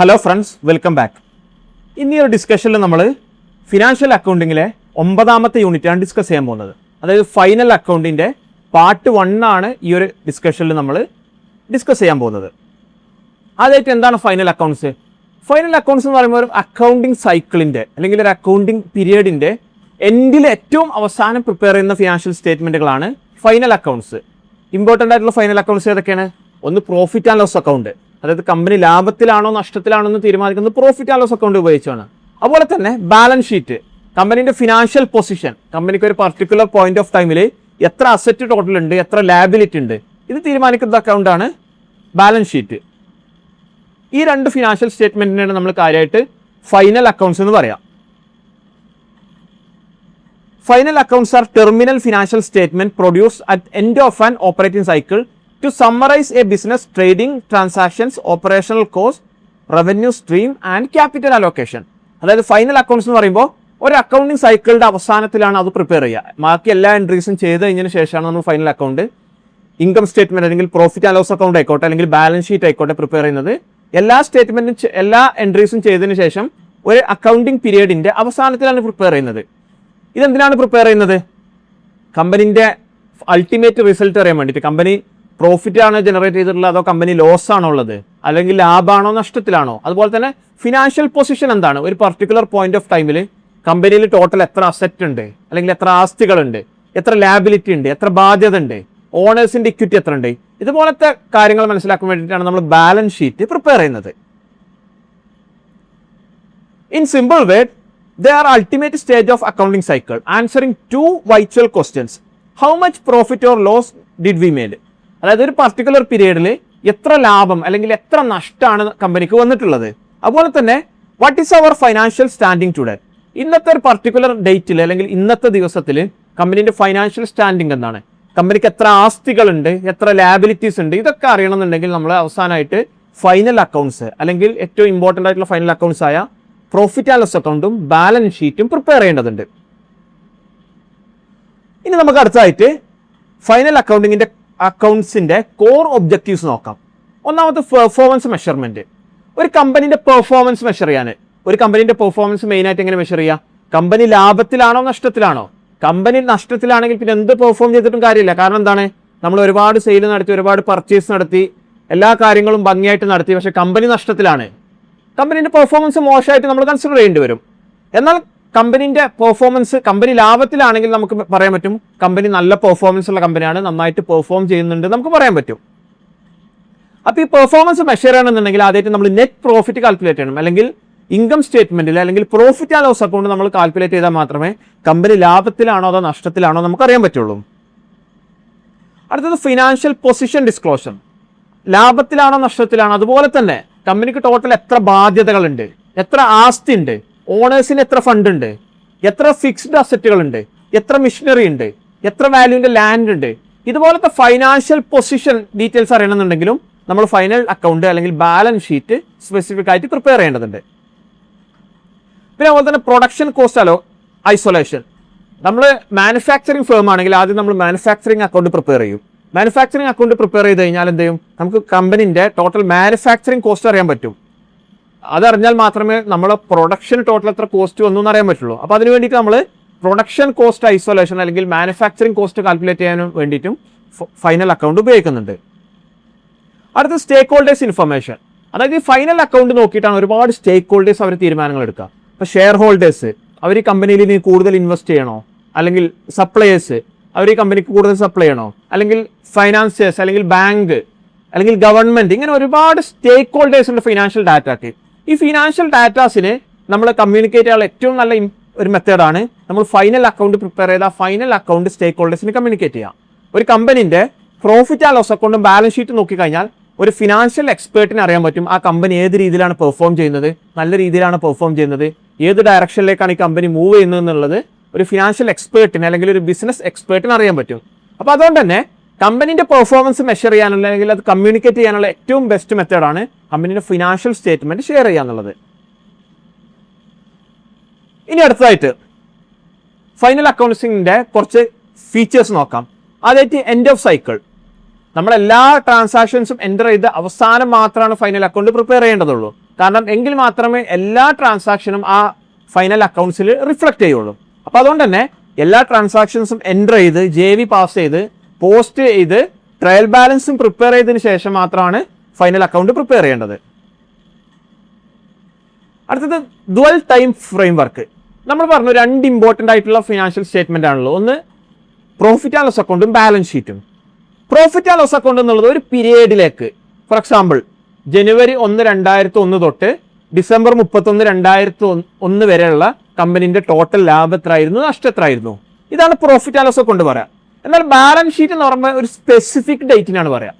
Hello friends, welcome back. ഇന്ന് ഈ ഒരു ഡിസ്കഷനിൽ നമ്മൾ ഫിനാൻഷ്യൽ അക്കൗണ്ടിങ്ങിലെ 9ാമത്തെ യൂണിറ്റാണ് ഡിസ്കസ് ചെയ്യാൻ പോകുന്നത്. അതായത് ഫൈനൽ അക്കൗണ്ടിൻ്റെ പാർട്ട് 1 ആണ് ഈ ഒരു ഡിസ്കഷനിൽ നമ്മൾ ഡിസ്കസ് ചെയ്യാൻ പോകുന്നത്. അതായിട്ട് എന്താണ് ഫൈനൽ അക്കൗണ്ട്സ്? ഫൈനൽ അക്കൗണ്ട്സ് എന്ന് പറയുമ്പോൾ ഒരു അക്കൗണ്ടിങ് സൈക്കിളിൻ്റെ അല്ലെങ്കിൽ ഒരു അക്കൗണ്ടിങ് പീരിയഡിൻ്റെ എൻഡിൽ ഏറ്റവും അവസാനം പ്രിപ്പയർ ചെയ്യുന്ന ഫിനാൻഷ്യൽ സ്റ്റേറ്റ്മെൻറ്റുകളാണ് ഫൈനൽ അക്കൗണ്ട്സ്. ഇമ്പോർട്ടൻ്റ് ആയിട്ടുള്ള ഫൈനൽ അക്കൗണ്ട്സ് ഏതൊക്കെയാണ്? ഒന്ന് പ്രോഫിറ്റ് ആൻഡ് ലോസ് അക്കൗണ്ട്, അതായത് കമ്പനി ലാഭത്തിലാണോ നഷ്ടത്തിലാണോ എന്ന് തീരുമാനിക്കുന്നത് പ്രോഫിറ്റ് ആൻഡ് ലോസ് അക്കൗണ്ട് ഉപയോഗിച്ചാണ്. അതുപോലെ തന്നെ ബാലൻസ് ഷീറ്റ്, കമ്പനീൻ്റെ ഫിനാൻഷ്യൽ പൊസിഷൻ, കമ്പനിക്ക് ഒരു പർട്ടിക്കുലർ പോയിന്റ് ഓഫ് ടൈമിൽ എത്ര അസറ്റ് ടോട്ടൽ ഉണ്ട്, എത്ര ലാബിലിറ്റി ഉണ്ട്, ഇത് തീരുമാനിക്കുന്ന അക്കൗണ്ടാണ് ബാലൻസ് ഷീറ്റ്. ഈ രണ്ട് ഫിനാൻഷ്യൽ സ്റ്റേറ്റ്മെന്റിനാണ് നമ്മൾ കാര്യമായിട്ട് ഫൈനൽ അക്കൗണ്ട്സ് എന്ന് പറയാം. Final accounts R terminal financial statement produce at end of an operating cycle to summarize a business trading transactions, operational cost, revenue stream and capital allocation. അതായത് final accounts എന്ന് പറയുമ്പോൾ ഒരു accounting സൈക്കിളിന്റെ അവസാനത്തിലാണ് അത് prepare ചെയ്യുക. ബാക്കി എല്ലാ എൻട്രീസും ചെയ്ത് കഴിഞ്ഞതിന് ശേഷമാണ് നമ്മൾ ഫൈനൽ അക്കൗണ്ട്, ഇൻകം സ്റ്റേറ്റ്മെന്റ് അല്ലെങ്കിൽ പ്രോഫിറ്റ് ആൻഡ് ലോസ് അക്കൗണ്ട് ആയിക്കോട്ടെ അല്ലെങ്കിൽ ബാലൻസ് ഷീറ്റ് ആയിക്കോട്ടെ പ്രിപ്പയർ ചെയ്യുന്നത്. എല്ലാ സ്റ്റേറ്റ്മെന്റും എല്ലാ എൻട്രീസും ചെയ്തതിന് ശേഷം ഒരു അക്കൗണ്ടിങ് പീരിയഡിന്റെ അവസാനത്തിലാണ് പ്രിപ്പയർ ചെയ്യുന്നത്. ഇതെന്തിനാണ് പ്രിപ്പയർ ചെയ്യുന്നത്? കമ്പനിന്റെ അൾട്ടിമേറ്റ് റിസൾട്ട് അറിയാൻ വേണ്ടിയിട്ട്. കമ്പനി പ്രോഫിറ്റ് ആണോ ജനറേറ്റ് ചെയ്തിട്ടുള്ളത്, അതോ കമ്പനി ലോസ് ആണോ ഉള്ളത്, അല്ലെങ്കിൽ ലാഭമാണോ നഷ്ടത്തിലാണോ? അതുപോലെ തന്നെ ഫിനാൻഷ്യൽ പൊസിഷൻ എന്താണ്? ഒരു പർട്ടിക്കുലർ പോയിന്റ് ഓഫ് ടൈമിൽ കമ്പനിയിൽ ടോട്ടൽ എത്ര അസറ്റ് ഉണ്ട്, അല്ലെങ്കിൽ എത്ര ആസ്തികളുണ്ട്, എത്ര ലാബിലിറ്റി ഉണ്ട്, എത്ര ബാധ്യത ഉണ്ട്, ഓണേഴ്സിന്റെ ഇക്വിറ്റി എത്ര ഉണ്ട്, ഇതുപോലത്തെ കാര്യങ്ങൾ മനസ്സിലാക്കാൻ വേണ്ടിയിട്ടാണ് നമ്മൾ ബാലൻസ് ഷീറ്റ് പ്രിപ്പയർ ചെയ്യുന്നത്. In simple word, they are ultimate stage of accounting cycle answering two vital questions: how much profit or loss did we made? അതായത് ഒരു പർട്ടിക്കുലർ പീരീഡിൽ എത്ര ലാഭം അല്ലെങ്കിൽ എത്ര നഷ്ടമാണ് കമ്പനിക്ക് വന്നിട്ടുള്ളത്. അതുപോലെ തന്നെ what is our financial standing today? ഇന്നത്തെ ഒരു പർട്ടിക്കുലർ ഡേറ്റിൽ അല്ലെങ്കിൽ ഇന്നത്തെ ദിവസത്തിൽ കമ്പനിന്റെ ഫൈനാൻഷ്യൽ സ്റ്റാൻഡിങ് എന്താണ്, കമ്പനിക്ക് എത്ര ആസ്തികളുണ്ട്, എത്ര ലാബിലിറ്റീസ് ഉണ്ട്, ഇതൊക്കെ അറിയണമെന്നുണ്ടെങ്കിൽ നമ്മൾ അവസാനമായിട്ട് ഫൈനൽ അക്കൗണ്ട്സ് അല്ലെങ്കിൽ ഏറ്റവും ഇമ്പോർട്ടൻ്റ് ആയിട്ടുള്ള ഫൈനൽ അക്കൗണ്ട്സ് ആയ പ്രോഫിറ്റ് ആൻഡ് ലോസ് അക്കൗണ്ടും ബാലൻസ് ഷീറ്റും പ്രിപ്പയർ ചെയ്യേണ്ടതുണ്ട്. ഇനി നമുക്ക് അടുത്തതായിട്ട് ഫൈനൽ അക്കൗണ്ട്സിന്റെ കോർ ഒബ്ജക്റ്റീവ്സ് നോക്കാം. ഒന്നാമത്തെ പെർഫോമൻസ് മെഷർമെന്റ്. ഒരു കമ്പനിന്റെ പെർഫോമൻസ് മെഷർ ചെയ്യാൻ, ഒരു കമ്പനിന്റെ പെർഫോമൻസ് മെയിനായിട്ട് എങ്ങനെ മെഷർ ചെയ്യുക? കമ്പനി ലാഭത്തിലാണോ നഷ്ടത്തിലാണോ? കമ്പനി നഷ്ടത്തിലാണെങ്കിൽ പിന്നെ എന്ത് പെർഫോം ചെയ്തിട്ടും കാര്യമില്ല. കാരണം എന്താണ്? നമ്മൾ ഒരുപാട് സെയിൽ നടത്തി, ഒരുപാട് പർച്ചേസ് നടത്തി, എല്ലാ കാര്യങ്ങളും ഭംഗിയായിട്ട് നടത്തി, പക്ഷെ കമ്പനി നഷ്ടത്തിലാണ്. കമ്പനീൻ്റെ പെർഫോമൻസ് മോശമായിട്ട് നമ്മൾ കൺസിഡർ ചെയ്യേണ്ടി വരും. എന്നാൽ കമ്പനീൻ്റെ പെർഫോമൻസ്, കമ്പനി ലാഭത്തിലാണെങ്കിൽ നമുക്ക് പറയാൻ പറ്റും കമ്പനി നല്ല പെർഫോമൻസ് ഉള്ള കമ്പനിയാണ്, നന്നായിട്ട് പെർഫോം ചെയ്യുന്നുണ്ട് നമുക്ക് പറയാൻ പറ്റും. അപ്പോൾ ഈ പെർഫോമൻസ് മെഷർ ചെയ്യണമെന്നുണ്ടെങ്കിൽ ആദ്യമായിട്ട് നമ്മൾ നെറ്റ് പ്രോഫിറ്റ് കാൽക്കുലേറ്റ് ചെയ്യണം, അല്ലെങ്കിൽ ഇൻകം സ്റ്റേറ്റ്മെന്റിൽ അല്ലെങ്കിൽ പ്രോഫിറ്റ് ആൻഡ് ലോസ് അക്കൗണ്ട് നമ്മൾ കാൽക്കുലേറ്റ് ചെയ്താൽ മാത്രമേ കമ്പനി ലാഭത്തിലാണോ അതോ നഷ്ടത്തിലാണോ നമുക്ക് അറിയാൻ പറ്റുള്ളൂ. അടുത്തത് ഫിനാൻഷ്യൽ പൊസിഷൻ ഡിസ്ക്ലോഷർ. ലാഭത്തിലാണോ നഷ്ടത്തിലാണോ, അതുപോലെ തന്നെ കമ്പനിക്ക് ടോട്ടൽ എത്ര ബാധ്യതകളുണ്ട്, എത്ര ആസ്തി ഉണ്ട്, ഓണേഴ്സിന് എത്ര ഫണ്ട് ഉണ്ട്, എത്ര ഫിക്സ്ഡ് അസറ്റുകൾ ഉണ്ട്, എത്ര മിഷനറി ഉണ്ട്, എത്ര വാല്യൂവിന്റെ ലാൻഡ് ഉണ്ട്, ഇതുപോലത്തെ ഫൈനാൻഷ്യൽ പൊസിഷൻ ഡീറ്റെയിൽസ് അറിയണമെന്നുണ്ടെങ്കിലും നമ്മൾ ഫൈനൽ അക്കൗണ്ട് അല്ലെങ്കിൽ ബാലൻസ് ഷീറ്റ് സ്പെസിഫിക് ആയിട്ട് പ്രിപ്പയർ ചെയ്യേണ്ടതുണ്ട്. പിന്നെ അതുപോലെ തന്നെ പ്രൊഡക്ഷൻ കോസ്റ്റ് ഐസൊലേഷൻ. നമ്മൾ മാനുഫാക്ചറിങ് ഫേം ആണെങ്കിൽ ആദ്യം നമ്മൾ മാനുഫാക്ചറിങ് അക്കൗണ്ട് പ്രിപ്പയർ ചെയ്യും. മാനുഫാക്ചറിങ് അക്കൗണ്ട് പ്രിപ്പയർ ചെയ്ത് കഴിഞ്ഞാൽ എന്ത് ചെയ്യും? നമുക്ക് കമ്പനിൻ്റെ ടോട്ടൽ മാനുഫാക്ചറിങ് കോസ്റ്റ് അറിയാൻ പറ്റും. അതറിഞ്ഞാൽ മാത്രമേ നമ്മളെ പ്രൊഡക്ഷൻ ടോട്ടൽ എത്ര കോസ്റ്റ് വന്നു എന്ന് അറിയാൻ പറ്റുള്ളൂ. അപ്പോൾ അതിന് വേണ്ടിയിട്ട് നമ്മൾ പ്രൊഡക്ഷൻ കോസ്റ്റ് ഐസൊലേഷൻ അല്ലെങ്കിൽ മാനുഫാക്ചറിങ് കോസ്റ്റ് കാൽക്കുലേറ്റ് ചെയ്യാൻ വേണ്ടിയിട്ടും ഫൈനൽ അക്കൗണ്ട് ഉപയോഗിക്കുന്നുണ്ട്. അടുത്ത സ്റ്റേക്ക് ഹോൾഡേഴ്സ് ഇൻഫർമേഷൻ. അതായത് ഈ ഫൈനൽ അക്കൗണ്ട് നോക്കിയിട്ടാണ് ഒരുപാട് സ്റ്റേക്ക് ഹോൾഡേഴ്സ് അവർ തീരുമാനങ്ങൾ എടുക്കുക. ഇപ്പോൾ ഷെയർ ഹോൾഡേഴ്സ്, അവർ ഈ കമ്പനിയിൽ ഇനി കൂടുതൽ ഇൻവെസ്റ്റ് ചെയ്യണോ, അല്ലെങ്കിൽ സപ്ലയേഴ്സ് അവർ ഈ കമ്പനിക്ക് കൂടുതൽ സപ്ലൈ ചെയ്യണോ, അല്ലെങ്കിൽ ഫൈനാൻസിയേഴ്സ്, അല്ലെങ്കിൽ ബാങ്ക്, അല്ലെങ്കിൽ ഗവൺമെന്റ്, ഇങ്ങനെ ഒരുപാട് സ്റ്റേക്ക് ഹോൾഡേഴ്സ് ഉണ്ട് ഫിനാൻഷ്യൽ ഡാറ്റയ്ക്ക്. ഈ ഫിനാൻഷ്യൽ ഡാറ്റാസിന് നമ്മൾ കമ്മ്യൂണിക്കേറ്റ് ചെയ്യാനുള്ള ഏറ്റവും നല്ല ഒരു മെത്തേഡാണ് നമ്മൾ ഫൈനൽ അക്കൗണ്ട് പ്രിപ്പയർ ചെയ്ത ഫൈനൽ അക്കൗണ്ട് സ്റ്റേക്ക് ഹോൾഡേഴ്സിന് കമ്മ്യൂണിക്കേറ്റ് ചെയ്യാം. ഒരു കമ്പനിന്റെ പ്രോഫിറ്റ് ആൻഡ് ലോസ് അക്കൗണ്ടും ബാലൻസ് ഷീറ്റ് നോക്കിക്കഴിഞ്ഞാൽ ഒരു ഫിനാൻഷ്യൽ എക്സ്പേർട്ടിന് അറിയാൻ പറ്റും ആ കമ്പനി ഏത് രീതിയിലാണ് പെർഫോം ചെയ്യുന്നത്, നല്ല രീതിയിലാണ് പെർഫോം ചെയ്യുന്നത്, ഏത് ഡയറക്ഷനിലേക്കാണ് ഈ കമ്പനി മൂവ് ചെയ്യുന്നത് എന്നുള്ളത് ഒരു ഫിനാൻഷ്യൽ എക്സ്പേർട്ടിന് അല്ലെങ്കിൽ ഒരു ബിസിനസ് എക്സ്പേർട്ടിന് അറിയാൻ പറ്റും. അപ്പോൾ അതുകൊണ്ട് തന്നെ കമ്പനിന്റെ പെർഫോമൻസ് മെഷർ ചെയ്യാനുള്ള അല്ലെങ്കിൽ അത് കമ്മ്യൂണിക്കേറ്റ് ചെയ്യാനുള്ള ഏറ്റവും ബെസ്റ്റ് മെത്തേഡാണ് കമ്പനിയുടെ ഫിനാൻഷ്യൽ സ്റ്റേറ്റ്മെന്റ് ഷെയർ ചെയ്യുക എന്നുള്ളത്. ഇനി അടുത്തതായിട്ട് ഫൈനൽ അക്കൗണ്ട്സിന്റെ കുറച്ച് ഫീച്ചേഴ്സ് നോക്കാം. ആദ്യമായിട്ട് എൻഡ് ഓഫ് സൈക്കിൾ. നമ്മളെല്ലാ ട്രാൻസാക്ഷൻസും എൻ്റർ ചെയ്ത് അവസാനം മാത്രമാണ് ഫൈനൽ അക്കൗണ്ട് പ്രിപ്പയർ ചെയ്യേണ്ടതുള്ളൂ. കാരണം എങ്കിൽ മാത്രമേ എല്ലാ ട്രാൻസാക്ഷനും ആ ഫൈനൽ അക്കൗണ്ട്സിൽ റിഫ്ലക്റ്റ് ചെയ്യുള്ളൂ. അപ്പോൾ അതുകൊണ്ട് തന്നെ എല്ലാ ട്രാൻസാക്ഷൻസും എൻ്റർ ചെയ്ത് JV പാസ് ചെയ്ത് പോസ്റ്റ് ചെയ്ത് ട്രയൽ ബാലൻസും പ്രിപ്പയർ ചെയ്തതിന് ശേഷം മാത്രമാണ് ഫൈനൽ അക്കൗണ്ട് പ്രിപ്പയർ ചെയ്യേണ്ടത്. അടുത്തത് ഡുവൽ ടൈം ഫ്രെയിം വർക്ക്. നമ്മൾ പറഞ്ഞു 2 ഇമ്പോർട്ടൻ്റ് ആയിട്ടുള്ള ഫിനാൻഷ്യൽ സ്റ്റേറ്റ്മെൻ്റ് ആണല്ലോ. ഒന്ന് പ്രോഫിറ്റ് ആൻഡ് ലോസ് അക്കൗണ്ടും ബാലൻസ് ഷീറ്റും. പ്രോഫിറ്റ് ആൻഡ് ലോസ് അക്കൗണ്ട് എന്നുള്ളത് ഒരു പീരിയഡിലേക്ക്, ഫോർ എക്സാമ്പിൾ January 1, 2001 തൊട്ട് December 31, 2001 വരെയുള്ള കമ്പനീൻ്റെ ടോട്ടൽ ലാഭം എത്രയായിരുന്നു, നഷ്ടം എത്രയായിരുന്നു, ഇതാണ് പ്രോഫിറ്റ് ആൻഡ് ലോസ് അക്കൗണ്ട് പറയാം. എന്നാൽ ബാലൻസ് ഷീറ്റ് എന്ന് പറയുമ്പോൾ ഒരു സ്പെസിഫിക് ഡേറ്റിനാണ് പറയാം.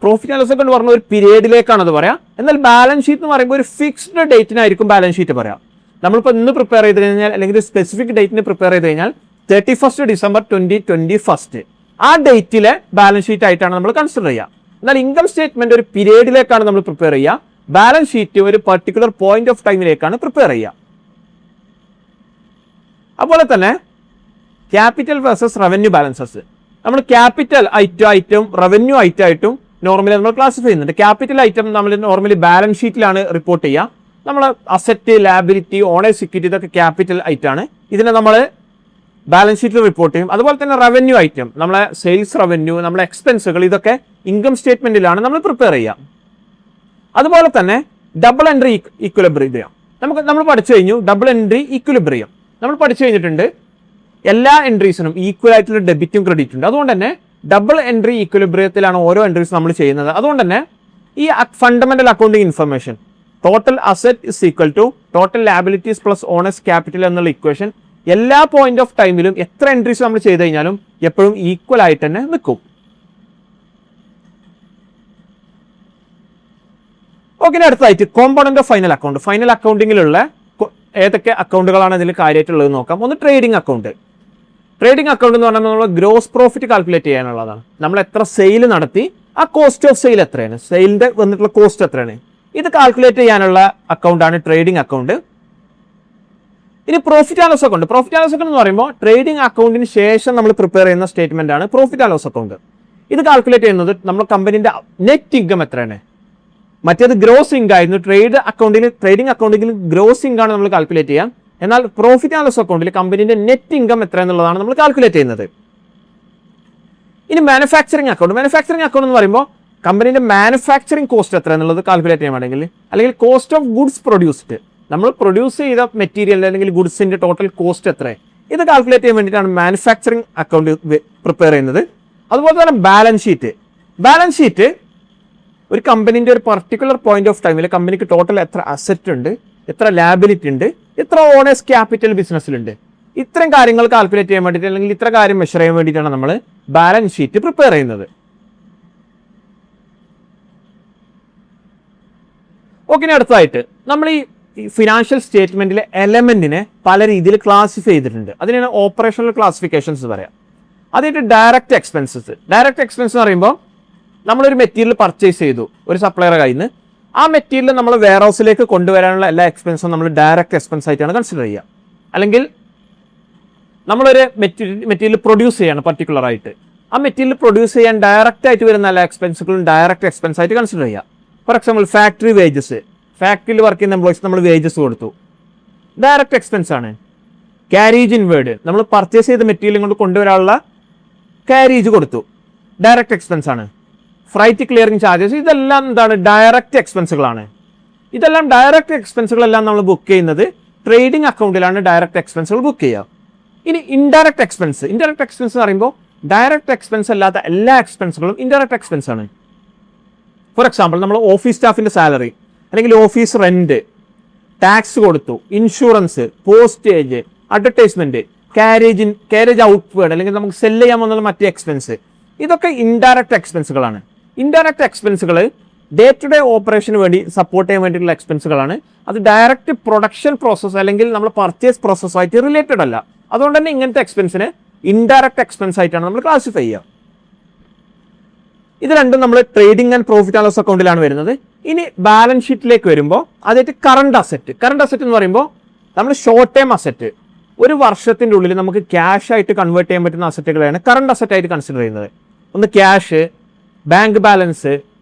പ്രോഫിറ്റ് ആൻഡ് ലോസ് അക്കൗണ്ട് പറഞ്ഞ ഒരു പീരിയഡിലേക്കാണ് അത് പറയാം. എന്നാൽ ബാലൻസ് ഷീറ്റ് എന്ന് പറയുമ്പോൾ ഒരു ഫിക്സ്ഡ് ഡേറ്റിനായിരിക്കും ബാലൻസ് ഷീറ്റ് പറയാം. നമ്മളിപ്പോൾ ഇന്ന് പ്രിപ്പയർ ചെയ്ത് കഴിഞ്ഞാൽ അല്ലെങ്കിൽ സ്പെസിഫിക് ഡേറ്റിന് പ്രിപ്പയർ ചെയ്ത് കഴിഞ്ഞാൽ 31 December 2021 ആ ഡേറ്റിലെ ബാലൻസ് ഷീറ്റ് ആയിട്ടാണ് നമ്മൾ കൺസിഡർ ചെയ്യുക. എന്നാൽ ഇൻകം സ്റ്റേറ്റ്മെന്റ് ഒരു പീരിയഡിലേക്കാണ് നമ്മൾ പ്രിപ്പയർ ചെയ്യുക. ബാലൻസ് ഷീറ്റ് ഒരു പർട്ടിക്കുലർ പോയിന്റ് ഓഫ് ടൈമിലേക്കാണ് പ്രിപ്പയർ ചെയ്യുക. അതുപോലെ തന്നെ ക്യാപിറ്റൽ വേഴ്സസ് റവന്യൂ ബാലൻസസ്. നമ്മൾ ക്യാപിറ്റൽ ഐറ്റം റവന്യൂ ആയിട്ടും നോർമലി നമ്മൾ ക്ലാസിഫൈ ചെയ്യുന്നുണ്ട്. ക്യാപിറ്റൽ ഐറ്റം നമ്മൾ നോർമലി ബാലൻസ് ഷീറ്റിലാണ് റിപ്പോർട്ട് ചെയ്യുക. നമ്മൾ അസറ്റ്, ലാബിലിറ്റി, ഓണേഴ്സ് ഇക്വിറ്റി ഇതൊക്കെ ക്യാപിറ്റൽ ഐറ്റാണ്. ഇതിനെ നമ്മൾ ബാലൻസ് ഷീറ്റിൽ റിപ്പോർട്ട് ചെയ്യും. അതുപോലെ തന്നെ റവന്യൂ ഐറ്റം, നമ്മളെ സെയിൽസ് റവന്യൂ, നമ്മളെ എക്സ്പെൻസുകൾ ഇതൊക്കെ ഇൻകം സ്റ്റേറ്റ്മെന്റിലാണ് നമ്മൾ പ്രിപ്പയർ ചെയ്യുക. അതുപോലെ തന്നെ ഡബിൾ എൻട്രി ഇക്വിലിബ്രിയം നമ്മൾ പഠിച്ചു കഴിഞ്ഞു. ഡബിൾ എൻട്രി ഇക്വിലിബ്രിയം നമ്മൾ പഠിച്ചു കഴിഞ്ഞിട്ടുണ്ട്. എല്ലാ എൻട്രീസിനും ഈക്വൽ ആയിട്ടുള്ള ഡെബിറ്റും ക്രെഡിറ്റും ഉണ്ട്. അതുകൊണ്ട് തന്നെ ഡബിൾ എൻട്രി ഇക്വിലിബ്രിയത്തിലാണ് ഓരോ എൻട്രീസ് നമ്മൾ ചെയ്യുന്നത്. അതുകൊണ്ട് തന്നെ ഈ fundamental accounting information total asset is equal to total liabilities plus owners capital എന്നുള്ള ഇക്വേഷൻ എല്ലാ പോയിന്റ് ഓഫ് ടൈമിലും എത്ര എൻട്രീസ് നമ്മൾ ചെയ്ത് കഴിഞ്ഞാലും എപ്പോഴും ഈക്വൽ ആയിട്ട് തന്നെ നിൽക്കും. ഓക്കെ, അടുത്തായിട്ട് component of final account. Final അക്കൗണ്ടിങ്ങിലുള്ള ഏതൊക്കെ അക്കൗണ്ടുകളാണ് ഇതിൽ കാര്യമായിട്ടുള്ളത് നോക്കാം. ഒന്ന് ട്രേഡിംഗ് അക്കൗണ്ട്. ട്രേഡിംഗ് അക്കൗണ്ട് എന്ന് പറഞ്ഞാൽ നമ്മൾ ഗ്രോസ് പ്രോഫിറ്റ് കാൽക്കുലേറ്റ് ചെയ്യാനുള്ളതാണ്. നമ്മൾ എത്ര സെയിൽ നടത്തി, ആ കോസ്റ്റ് ഓഫ് സെയിൽ എത്രയാണ്, സെയിലിന്റെ വന്നിട്ടുള്ള കോസ്റ്റ് എത്രയാണ്, ഇത് കാൽക്കുലേറ്റ് ചെയ്യാനുള്ള അക്കൗണ്ടാണ് ട്രേഡിംഗ് അക്കൗണ്ട്. ഇനി profit and loss account. Profit and loss account എന്ന് പറയുമ്പോൾ ട്രേഡിംഗ് അക്കൗണ്ടിന് ശേഷം നമ്മൾ പ്രിപ്പയർ ചെയ്യുന്ന സ്റ്റേറ്റ്മെന്റ് ആണ് പ്രോഫിറ്റ് ആൻഡ് ലോസ് അക്കൗണ്ട്. ഇത് കാൽക്കുലേറ്റ് ചെയ്യുന്നത് നമ്മൾ കമ്പനീന്റെ നെറ്റ് ഇൻകം എത്രയാണ്. മറ്റേത് ഗ്രോസ് ഇൻകം ആയിരുന്നു. ട്രേഡിംഗ് അക്കൗണ്ടിൽ ഗ്രോസ് ഇൻകം ആണ് നമ്മൾ കാൽക്കുലേറ്റ് ചെയ്യാം. എന്നാൽ പ്രോഫിറ്റ് ആൻഡ് ലോസ് അക്കൗണ്ടിൽ കമ്പനീന്റെ നെറ്റ് ഇൻകം എത്ര എന്നുള്ളതാണ് നമ്മൾ കാൽക്കുലേറ്റ് ചെയ്യുന്നത്. ഇനി മാനുഫാക്ചറിംഗ് അക്കൗണ്ട്. മാനുഫാക്ചറിംഗ് അക്കൗണ്ട് എന്ന് പറയുമ്പോൾ കമ്പനീന്റെ മാനുഫാക്ചറിംഗ് കോസ്റ്റ് എത്ര എന്നുള്ളത് കാൽക്കുലേറ്റ് ചെയ്യാൻ വേണമെങ്കിൽ, അല്ലെങ്കിൽ കോസ്റ്റ് ഓഫ് ഗുഡ്സ് പ്രൊഡ്യൂസ്ഡ്, നമ്മൾ പ്രൊഡ്യൂസ് ചെയ്ത മെറ്റീരിയൽ അല്ലെങ്കിൽ ഗുഡ്സിന്റെ ടോട്ടൽ കോസ്റ്റ് എത്ര, ഇത് കാൽക്കുലേറ്റ് ചെയ്യാൻ വേണ്ടിയിട്ടാണ് മാനുഫാക്ചറിംഗ് അക്കൗണ്ട് പ്രിപ്പയർ ചെയ്യുന്നത്. അതുപോലെ തന്നെ ബാലൻസ് ഷീറ്റ്. ബാലൻസ് ഷീറ്റ് ഒരു കമ്പനീന്റെ ഒരു പർട്ടിക്കുലർ പോയിന്റ് ഓഫ് ടൈമിൽ കമ്പനിക്ക് ടോട്ടൽ എത്ര അസറ്റ് ഉണ്ട്, എത്ര ലാബിലിറ്റി ഉണ്ട്, എത്ര ഓണേഴ്സ് ക്യാപിറ്റൽ ബിസിനസ്സിലുണ്ട്, ഇത്തരം കാര്യങ്ങൾ കാൽക്കുലേറ്റ് ചെയ്യാൻ വേണ്ടിയിട്ട് അല്ലെങ്കിൽ ഇത്ര കാര്യം മെഷർ ചെയ്യാൻ വേണ്ടിയിട്ടാണ് നമ്മൾ ബാലൻസ് ഷീറ്റ് പ്രിപ്പയർ ചെയ്യുന്നത്. ഓക്കെ, അടുത്തതായിട്ട് നമ്മൾ ഈ ഫിനാൻഷ്യൽ സ്റ്റേറ്റ്മെന്റിലെ എലമെന്റിനെ പല രീതിയിൽ ക്ലാസിഫൈ ചെയ്തിട്ടുണ്ട്. അതിനാണ് ഓപ്പറേഷണൽ ക്ലാസിഫിക്കേഷൻസ് പറയാം. അതായിട്ട് ഡയറക്റ്റ് എക്സ്പെൻസസ്. ഡയറക്റ്റ് എക്സ്പെൻസ് എന്ന് പറയുമ്പോൾ നമ്മളൊരു മെറ്റീരിയൽ പർച്ചേസ് ചെയ്തു ഒരു സപ്ലയറെ കയ്യിൽ നിന്ന്. ആ മെറ്റീരിയൽ നമ്മൾ വെയർ ഹൗസിലേക്ക് കൊണ്ടുവരാനുള്ള എല്ലാ എക്സ്പെൻസും നമ്മൾ ഡയറക്റ്റ് എക്സ്പെൻസ് ആയിട്ടാണ് കൺസിഡർ ചെയ്യുക. അല്ലെങ്കിൽ നമ്മളൊരു മെറ്റീരിയൽ പ്രൊഡ്യൂസ് ചെയ്യാണ് പർട്ടിക്കുലർ ആയിട്ട്, ആ മെറ്റീരിയൽ പ്രൊഡ്യൂസ് ചെയ്യാൻ ഡയറക്റ്റ് ആയിട്ട് വരുന്ന എല്ലാ എക്സ്പെൻസുകളും ഡയറക്റ്റ് എക്സ്പെൻസ് ആയിട്ട് കൺസിഡർ ചെയ്യുക. ഫോർ എക്സാമ്പിൾ ഫാക്ടറി വേജസ്, ഫാക്ടറിയിൽ വർക്ക് ചെയ്യുന്ന എംപ്ലോയീസ് നമ്മൾ വേജസ് കൊടുത്തു, ഡയറക്റ്റ് എക്സ്പെൻസ് ആണ്. ക്യാരേജ് ഇൻവേർഡ്, നമ്മൾ പർച്ചേസ് ചെയ്ത മെറ്റീരിയൽ കൊണ്ട് കൊണ്ടുവരാനുള്ള ക്യാരേജ് കൊടുത്തു, ഡയറക്റ്റ് എക്സ്പെൻസ് ആണ്. ഫ്രൈറ്റ് ക്ലിയറിംഗ് ചാർജസ്, ഇതെല്ലാം എന്താണ്, ഡയറക്റ്റ് എക്സ്പെൻസുകളാണ്. ഇതെല്ലാം ഡയറക്റ്റ് എക്സ്പെൻസുകളെല്ലാം നമ്മൾ ബുക്ക് ചെയ്യുന്നത് ട്രേഡിംഗ് അക്കൗണ്ടിലാണ് ഡയറക്റ്റ് എക്സ്പെൻസുകൾ ബുക്ക് ചെയ്യുക. ഇനി ഇൻഡയറക്റ്റ് എക്സ്പെൻസ്. ഇൻഡയറക്റ്റ് എക്സ്പെൻസ് എന്ന് പറയുമ്പോൾ ഡയറക്റ്റ് എക്സ്പെൻസ് അല്ലാത്ത എല്ലാ എക്സ്പെൻസുകളും ഇൻഡയറക്റ്റ് എക്സ്പെൻസ് ആണ്. ഫോർ എക്സാമ്പിൾ നമ്മൾ ഓഫീസ് സ്റ്റാഫിന്റെ സാലറി അല്ലെങ്കിൽ ഓഫീസ് റെന്റ്, ടാക്സ് കൊടുത്തു, insurance, postage, advertisement, carriage outward അല്ലെങ്കിൽ നമുക്ക് സെല് ചെയ്യാൻ വന്നുള്ള മറ്റേ എക്സ്പെൻസ്, ഇതൊക്കെ ഇൻഡയറക്റ്റ് എക്സ്പെൻസുകളാണ്. ഇൻഡയറക്റ്റ് എക്സ്പെൻസുകൾ ഡേ ടു ഡേ ഓപ്പറേഷന് വേണ്ടി സപ്പോർട്ട് ചെയ്യാൻ വേണ്ടിയിട്ടുള്ള എക്സ്പെൻസുകളാണ്. അത് ഡയറക്റ്റ് പ്രൊഡക്ഷൻ പ്രോസസ്സ് അല്ലെങ്കിൽ നമ്മൾ പർച്ചേസ് പ്രോസസ്സായിട്ട് റിലേറ്റഡ് അല്ല. അതുകൊണ്ട് തന്നെ ഇങ്ങനത്തെ എക്സ്പെൻസിന് ഇൻഡയറക്റ്റ് എക്സ്പെൻസ് ആയിട്ടാണ് നമ്മൾ ക്ലാസിഫൈ ചെയ്യുക. ഇത് രണ്ടും നമ്മൾ trading and profit and loss അക്കൗണ്ടിലാണ് വരുന്നത്. ഇനി ബാലൻസ് ഷീറ്റിലേക്ക് വരുമ്പോൾ അതായിട്ട് കറണ്ട് അസറ്റ്. കറണ്ട് അസറ്റ് എന്ന് പറയുമ്പോൾ നമ്മൾ ഷോർട്ട് ടൈം അസറ്റ്, ഒരു വർഷത്തിൻ്റെ ഉള്ളിൽ നമുക്ക് ക്യാഷ് ആയിട്ട് കൺവേർട്ട് ചെയ്യാൻ പറ്റുന്ന അസറ്റുകളാണ് കറണ്ട് അസറ്റ് ആയിട്ട് കൺസിഡർ ചെയ്യുന്നത്. ഒന്ന് cash, bank balance,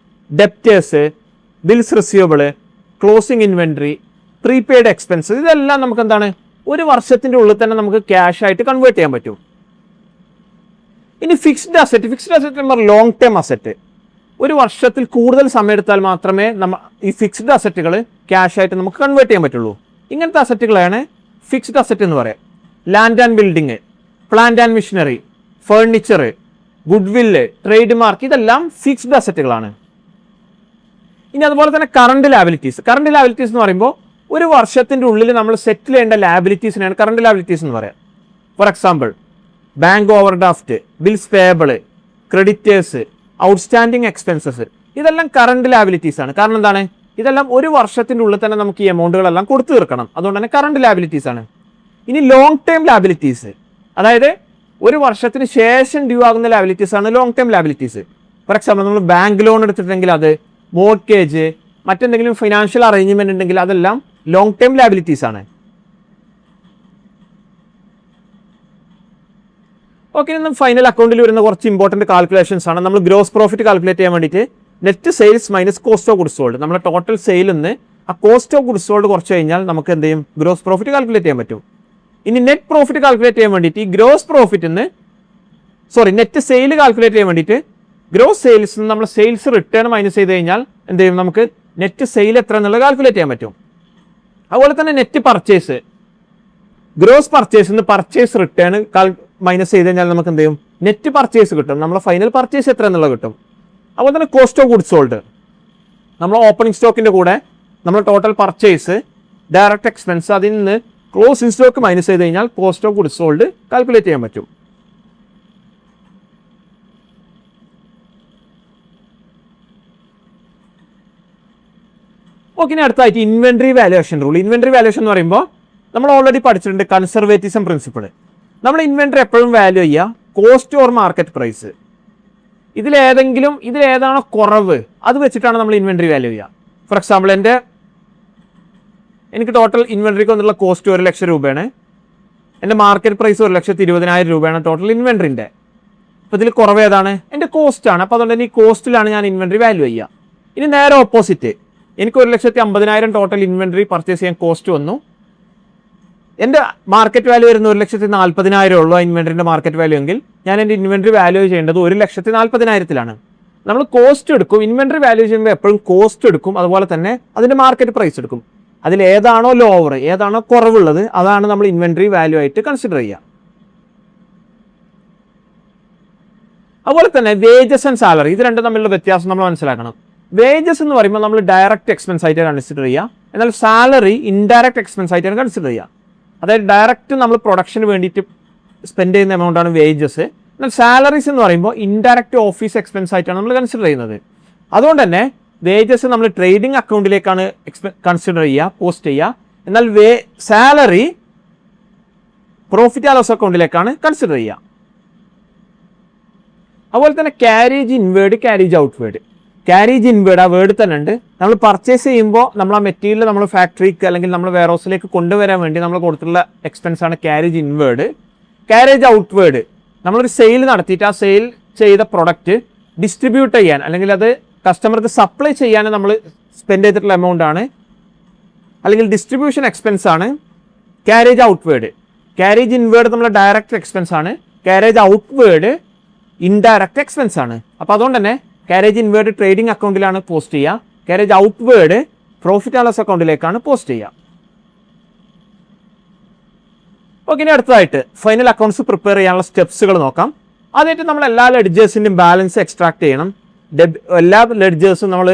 debtors, bills receivable, closing inventory, prepaid expense, ഇതെല്ലാം നമുക്ക് എന്താണ് ഒരു വർഷത്തിൻ്റെ ഉള്ളിൽ തന്നെ നമുക്ക് ക്യാഷ് ആയിട്ട് കൺവേർട്ട് ചെയ്യാൻ പറ്റും. ഇനി ഫിക്സ്ഡ് അസറ്റ് നമ്മൾ ലോങ് ടേം അസറ്റ്, ഒരു വർഷത്തിൽ കൂടുതൽ സമയം എടുത്താൽ മാത്രമേ ഈ ഫിക്സ്ഡ് അസറ്റുകൾ ക്യാഷ് ആയിട്ട് നമുക്ക് കൺവേർട്ട് ചെയ്യാൻ പറ്റുള്ളൂ. ഇങ്ങനത്തെ അസറ്റുകളാണ് ഫിക്സ്ഡ് അസറ്റ് എന്ന് പറയാം. Land and building, plant and machinery, furniture, goodwill, trademark, ഇതെല്ലാം ഫിക്സ്ഡ് അസറ്റുകളാണ്. ഇനി അതുപോലെ തന്നെ കറണ്ട് ലാബിലിറ്റീസ് എന്ന് പറയുമ്പോൾ ഒരു വർഷത്തിൻ്റെ ഉള്ളിൽ നമ്മൾ സെറ്റിൽ ചെയ്യേണ്ട ലാബിലിറ്റീസിനാണ് കറണ്ട് ലാബിലിറ്റീസ് എന്ന് പറയാം. For example bank over draft, bills payable, creditors, outstanding expenses, ഇതെല്ലാം കറണ്ട് ലാബിലിറ്റീസ് ആണ്. കാരണം എന്താണ്, ഇതെല്ലാം ഒരു വർഷത്തിൻ്റെ ഉള്ളിൽ തന്നെ നമുക്ക് ഈ എമൗണ്ടുകളെല്ലാം കൊടുത്തു തീർക്കണം. അതുകൊണ്ട് തന്നെ കറണ്ട് ലാബിലിറ്റീസ് ആണ്. ഇനി ലോങ് ടേം ലാബിലിറ്റീസ്, അതായത് ഒരു വർഷത്തിന് ശേഷം ഡ്യൂ ആകുന്ന ലാബിലിറ്റീസ് ആണ് long term liabilities. Four example നമ്മൾ ബാങ്ക് ലോൺ എടുത്തിട്ടുണ്ടെങ്കിൽ അത്, മോർട്ട്ഗേജ്, മറ്റെന്തെങ്കിലും ഫിനാൻഷ്യൽ അറേഞ്ച്മെന്റ് ഉണ്ടെങ്കിൽ അതെല്ലാം ലോങ് ടേം ലാബിലിറ്റീസ് ആണ്. ഓക്കെ, ഇന്ന് ഫൈനൽ അക്കൗണ്ടിൽ വരുന്ന കുറച്ച് ഇമ്പോർട്ടൻറ്റ് കാൽക്കുലേഷൻസ് ആണ്. നമ്മൾ ഗ്രോസ് പ്രോഫിറ്റ് കാൽക്കുലേറ്റ് ചെയ്യാൻ വേണ്ടിയിട്ട് net sales minus cost of goods sold, നമ്മുടെ ടോട്ടൽ സെയിലിൽ നിന്ന് ആ കോസ്റ്റ് ഓഫ് ഗുഡ്സ് സോൾഡ് കുറച്ച് കഴിഞ്ഞാൽ നമുക്ക് എന്ത് ചെയ്യും, ഗ്രോസ് പ്രോഫിറ്റ് കാൽക്കുലേറ്റ് ചെയ്യാൻ പറ്റും. ഇനി നെറ്റ് പ്രോഫിറ്റ് കാൽക്കുലേറ്റ് ചെയ്യാൻ വേണ്ടിയിട്ട് ഈ ഗ്രോസ് പ്രോഫിറ്റിന്ന് നെറ്റ് സെയിൽ കാൽക്കുലേറ്റ് ചെയ്യാൻ വേണ്ടിയിട്ട് ഗ്രോസ് സെയിൽസ് നിന്ന് നമ്മൾ സെയിൽസ് റിട്ടേൺ മൈനസ് ചെയ്ത് കഴിഞ്ഞാൽ എന്ത് ചെയ്യും, നമുക്ക് നെറ്റ് സെയിൽ എത്ര എന്നുള്ളത് കാൽക്കുലേറ്റ് ചെയ്യാൻ പറ്റും. അതുപോലെ തന്നെ നെറ്റ് പർച്ചേസ്, ഗ്രോസ് പർച്ചേസ് നിന്ന് പർച്ചേസ് റിട്ടേൺ മൈനസ് ചെയ്ത് കഴിഞ്ഞാൽ നമുക്ക് എന്ത് ചെയ്യും, നെറ്റ് പർച്ചേസ് കിട്ടും, നമ്മളെ ഫൈനൽ പർച്ചേസ് എത്ര എന്നുള്ളത് കിട്ടും. അതുപോലെ തന്നെ കോസ്റ്റ് ഓഫ് ഗുഡ്സ് സോൾഡ്, നമ്മൾ ഓപ്പണിംഗ് സ്റ്റോക്കിൻ്റെ കൂടെ നമ്മൾ ടോട്ടൽ പർച്ചേസ്, ഡയറക്റ്റ് എക്സ്പെൻസ്, അതിൽ നിന്ന് ക്ലോസിംഗ് സ്റ്റോക്ക് മൈനസ് ചെയ്ത് കഴിഞ്ഞാൽ cost of goods sold calculate ചെയ്യാൻ പറ്റും. ഓക്കെ, ഇനി അടുത്തായിട്ട് inventory valuation rule. Inventory valuation എന്ന് പറയുമ്പോൾ നമ്മൾ ഓൾറെഡി പഠിച്ചിട്ടുണ്ട് കൺസർവേറ്റിസം പ്രിൻസിപ്പിൾ. നമ്മൾ ഇൻവെൻട്രി എപ്പോഴും വാല്യൂ ചെയ്യുക കോസ്റ്റ് ഓർ മാർക്കറ്റ് പ്രൈസ്. ഇതിലേതാണോ കുറവ് അത് വെച്ചിട്ടാണ് നമ്മൾ ഇൻവെൻട്രി വാല്യൂ ചെയ്യുക. ഫോർ എക്സാമ്പിൾ എനിക്ക് ടോട്ടൽ ഇൻവെൻട്രിക്ക് വന്നുള്ള കോസ്റ്റ് 1,00,000 രൂപയാണ്, എൻ്റെ മാർക്കറ്റ് പ്രൈസ് 1,20,000 രൂപയാണ് ടോട്ടൽ ഇൻവെൻട്രിൻ്റെ. അപ്പോൾ ഇതിൽ കുറവ് ഏതാണ്, എൻ്റെ കോസ്റ്റാണ്. അപ്പോൾ അതുകൊണ്ട് തന്നെ ഈ കോസ്റ്റിലാണ് ഞാൻ ഇൻവെൻട്രി വാല്യൂ ചെയ്യുക. ഇനി നേരെ ഓപ്പോസിറ്റ്, എനിക്ക് 1,50,000 ടോട്ടൽ ഇൻവെൻട്രി പർച്ചേസ് ചെയ്യാൻ കോസ്റ്റ് വന്നു, എൻ്റെ മാർക്കറ്റ് വാല്യൂ വരുന്ന 1,40,000 ഉള്ളൂ ഇൻവെൻട്രിൻ്റെ മാർക്കറ്റ് വാല്യൂ എങ്കിൽ ഞാൻ എൻ്റെ ഇൻവെൻട്രി വാല്യൂ ചെയ്യേണ്ടത് 1,40,000 നമ്മൾ കോസ്റ്റ് എടുക്കും. ഇൻവെൻട്രി വാല്യൂ ചെയ്യുമ്പോൾ എപ്പോഴും കോസ്റ്റ് എടുക്കും, അതുപോലെ തന്നെ അതിൻ്റെ മാർക്കറ്റ് പ്രൈസ് എടുക്കും. അതിൽ ഏതാണോ ലോവർ, ഏതാണോ കുറവുള്ളത്, അതാണ് നമ്മൾ ഇൻവെൻട്രി വാല്യൂ ആയിട്ട് കൺസിഡർ ചെയ്യുക. അതുപോലെ തന്നെ വേജസ് ആൻഡ് സാലറി, ഇത് രണ്ടും തമ്മിലുള്ള വ്യത്യാസം നമ്മൾ മനസ്സിലാക്കണം. വേജസ് എന്ന് പറയുമ്പോൾ നമ്മൾ ഡയറക്റ്റ് എക്സ്പെൻസ് ആയിട്ട് കൺസിഡർ ചെയ്യുക, എന്നാൽ സാലറി ഇൻഡയറക്റ്റ് എക്സ്പെൻസ് ആയിട്ടാണ് കൺസിഡർ ചെയ്യുക. അതായത് ഡയറക്റ്റ് നമ്മൾ പ്രൊഡക്ഷന് വേണ്ടിയിട്ട് സ്പെൻഡ് ചെയ്യുന്ന എമൗണ്ടാണ് വേജസ്, എന്നാൽ സാലറീസ് എന്ന് പറയുമ്പോൾ ഇൻഡയറക്റ്റ് ഓഫീസ് എക്സ്പെൻസ് ആയിട്ടാണ് നമ്മൾ കൺസിഡർ ചെയ്യുന്നത്. അതുകൊണ്ട് തന്നെ വേജസ് നമ്മൾ ട്രേഡിംഗ് അക്കൗണ്ടിലേക്കാണ് കൺസിഡർ ചെയ്യുക, പോസ്റ്റ് ചെയ്യുക, എന്നാൽ സാലറി പ്രോഫിറ്റ് ആൻഡ് ലോസ് അക്കൗണ്ടിലേക്കാണ് കൺസിഡർ ചെയ്യുക. അതുപോലെ തന്നെ carriage inward, carriage outward. Carriage inward ആ വേർഡ് തന്നെ ഉണ്ട്. നമ്മൾ പർച്ചേസ് ചെയ്യുമ്പോൾ നമ്മൾ ആ മെറ്റീരിയൽ നമ്മൾ ഫാക്ടറിക്ക് അല്ലെങ്കിൽ നമ്മൾ വെയർ ഹൗസിലേക്ക് കൊണ്ടുവരാൻ വേണ്ടി നമ്മൾ കൊടുത്തിട്ടുള്ള എക്സ്പെൻസ് ആണ് ക്യാരേജ് ഇൻവേർഡ്. ക്യാരേജ് ഔട്ട്വേർഡ്, നമ്മളൊരു സെയിൽ നടത്തിയിട്ട് ആ സെയിൽ ചെയ്ത പ്രൊഡക്റ്റ് ഡിസ്ട്രിബ്യൂട്ട് ചെയ്യാൻ അല്ലെങ്കിൽ അത് കസ്റ്റമർക്ക് സപ്ലൈ ചെയ്യാൻ നമ്മൾ സ്പെൻഡ് ചെയ്തിട്ടുള്ള എമൗണ്ട് ആണ്, അല്ലെങ്കിൽ ഡിസ്ട്രിബ്യൂഷൻ എക്സ്പെൻസ് ആണ് ക്യാരേജ് ഔട്ട്വേർഡ്. ക്യാരേജ് ഇൻവേർഡ് നമ്മൾ ഡയറക്റ്റ് എക്സ്പെൻസ് ആണ്, ക്യാരേജ് ഔട്ട്വേർഡ് ഇൻഡയറക്റ്റ് എക്സ്പെൻസ് ആണ്. അപ്പോൾ അതുകൊണ്ട് തന്നെ ക്യാരേജ് ഇൻവേർഡ് ട്രേഡിംഗ് അക്കൗണ്ടിലാണ് പോസ്റ്റ് ചെയ്യുക, carriage outward profit and loss അക്കൗണ്ടിലേക്കാണ് പോസ്റ്റ് ചെയ്യുക. ഓക്കെ, ഇനി അടുത്തതായിട്ട് ഫൈനൽ അക്കൗണ്ട്സ് പ്രിപ്പയർ ചെയ്യാനുള്ള സ്റ്റെപ്സുകൾ നോക്കാം. ആദ്യമായിട്ട് നമ്മൾ എല്ലാ ലെഡ്ജേഴ്സിൻ്റെയും ബാലൻസ് എക്സ്ട്രാക്ട് ചെയ്യണം. എല്ലാ ലെഡ്ജേഴ്സും നമ്മൾ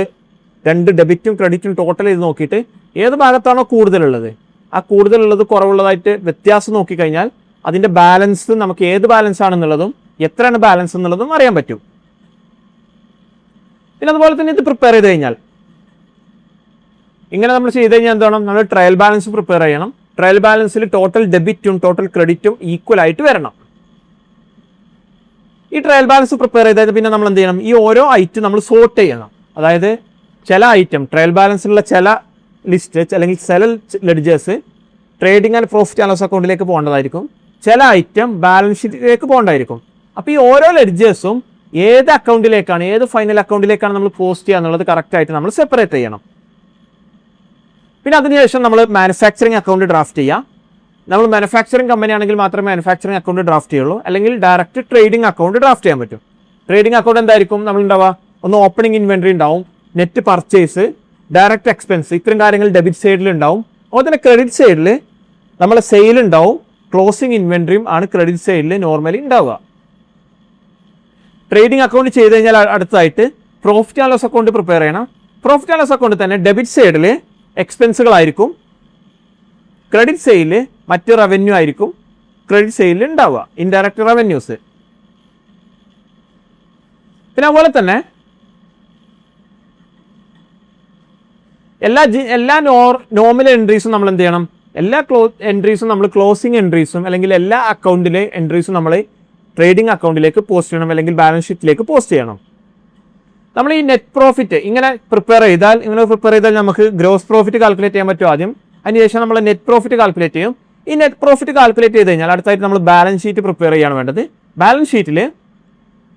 രണ്ട് ഡെബിറ്റും ക്രെഡിറ്റും ടോട്ടൽ ചെയ്ത് നോക്കിയിട്ട് ഏത് ഭാഗത്താണോ കൂടുതലുള്ളത് ആ കൂടുതലുള്ളത് കുറവുള്ളതായിട്ട് വ്യത്യാസം നോക്കിക്കഴിഞ്ഞാൽ അതിൻ്റെ ബാലൻസ് നമുക്ക് ഏത് ബാലൻസ് ആണെന്നുള്ളതും എത്രയാണ് ബാലൻസ് എന്നുള്ളതും അറിയാൻ പറ്റും. പിന്നെ അതുപോലെ തന്നെ ഇത് പ്രിപ്പയർ ചെയ്ത് കഴിഞ്ഞാൽ ഇങ്ങനെ നമ്മൾ ചെയ്ത് കഴിഞ്ഞാൽ എന്താണ്, നമ്മൾ ട്രയൽ ബാലൻസ് പ്രിപ്പയർ ചെയ്യണം. ട്രയൽ ബാലൻസിൽ ടോട്ടൽ ഡെബിറ്റും ടോട്ടൽ ക്രെഡിറ്റും ഈക്വൽ ആയിട്ട് വരണം. ഈ ട്രയൽ ബാലൻസ് പ്രിപ്പയർ ചെയ്താൽ പിന്നെ നമ്മൾ എന്ത് ചെയ്യണം, ഈ ഓരോ ഐറ്റം നമ്മൾ സോർട്ട് ചെയ്യണം. അതായത് ചില ഐറ്റം ട്രയൽ ബാലൻസിലുള്ള ചില ലിസ്റ്റ് അല്ലെങ്കിൽ ചില ledgers trading and profit and loss അക്കൗണ്ടിലേക്ക് പോകേണ്ടതായിരിക്കും, ചില ഐറ്റം ബാലൻസ് ഷീറ്റിലേക്ക് പോകേണ്ടതായിരിക്കും. അപ്പോൾ ഈ ഓരോ ലെഡ്ജേഴ്സും ഏത് അക്കൗണ്ടിലേക്കാണ്, ഏത് ഫൈനൽ അക്കൗണ്ടിലേക്കാണ് നമ്മൾ പോസ്റ്റ് ചെയ്യുക എന്നുള്ളത് കറക്റ്റായിട്ട് നമ്മൾ സെപ്പറേറ്റ് ചെയ്യണം. പിന്നെ അതിനുശേഷം നമ്മൾ മാനുഫാക്ചറിങ് അക്കൗണ്ട് ഡ്രാഫ്റ്റ് ചെയ്യുക. നമ്മൾ മാനുഫാക്ചറിങ് കമ്പനി ആണെങ്കിൽ മാത്രമേ മാനുഫാക്ചറിങ് അക്കൗണ്ട് ഡ്രാഫ്റ്റ് ചെയ്യുള്ളൂ, അല്ലെങ്കിൽ ഡയറക്റ്റ് ട്രേഡിംഗ് അക്കൗണ്ട് ഡ്രാഫ്റ്റ് ചെയ്യാൻ പറ്റും. ട്രേഡിംഗ് അക്കൗണ്ട് എന്തായിരിക്കും നമ്മൾ ഉണ്ടാവുക? ഒന്ന് ഓപ്പണിംഗ് ഇൻവെന്ററി ഉണ്ടാവും, നെറ്റ് പർച്ചേസ്, ഡയറക്റ്റ് എക്സ്പെൻസ്, ഇത്രയും കാര്യങ്ങൾ ഡെബിറ്റ് സൈഡിൽ ഉണ്ടാവും. അതുപോലെ തന്നെ ക്രെഡിറ്റ് സൈഡിൽ നമ്മളെ സെയിൽ ഉണ്ടാവും, ക്ലോസിംഗ് ഇൻവെന്ററിയും ആണ് ക്രെഡിറ്റ് സൈഡിൽ നോർമലി ഉണ്ടാവുക. ട്രേഡിംഗ് അക്കൗണ്ട് ചെയ്ത് കഴിഞ്ഞാൽ അടുത്തതായിട്ട് profit and loss account prepare ചെയ്യണം. പ്രോഫിറ്റ് ആൻഡ് ലോസ് അക്കൗണ്ട് തന്നെ ഡെബിറ്റ് സൈഡിൽ എക്സ്പെൻസുകളായിരിക്കും, ക്രെഡിറ്റ് സൈഡിൽ മറ്റ് റവന്യൂ ആയിരിക്കും ക്രെഡിറ്റ് സൈഡിൽ ഉണ്ടാവുക, ഇൻഡയറക്റ്റ് റവന്യൂസ്. പിന്നെ അതുപോലെ തന്നെ എല്ലാ നോർമൽ എൻട്രീസും നമ്മൾ എന്ത് ചെയ്യണം? എല്ലാ എൻട്രീസും നമ്മൾ ക്ലോസിംഗ് എൻട്രീസും അല്ലെങ്കിൽ എല്ലാ അക്കൗണ്ടിലെ എൻട്രീസും നമ്മൾ ട്രേഡിംഗ് അക്കൗണ്ടിലേക്ക് പോസ്റ്റ് ചെയ്യണം, അല്ലെങ്കിൽ ബാലൻസ് ഷീറ്റിലേക്ക് പോസ്റ്റ് ചെയ്യണം. നമ്മൾ ഈ നെറ്റ് പ്രോഫിറ്റ് ഇങ്ങനെ പ്രിപ്പയർ ചെയ്താൽ നമുക്ക് ഗ്രോസ് പ്രോഫിറ്റ് കാൽക്കുലേറ്റ് ചെയ്യാൻ പറ്റും ആദ്യം. അതിനുശേഷം നമ്മൾ നെറ്റ് പ്രോഫിറ്റ് കാൽക്കുലേറ്റ് ചെയ്യും. ഈ നെറ്റ് പ്രോഫിറ്റ് കാൽക്കുലേറ്റ് ചെയ്ത് കഴിഞ്ഞാൽ അടുത്തായിട്ട് നമ്മൾ ബാലൻസ് ഷീറ്റ് പ്രിപ്പയർ ചെയ്യാണ് വേണ്ടത്. ബാലൻസ് ഷീറ്റിൽ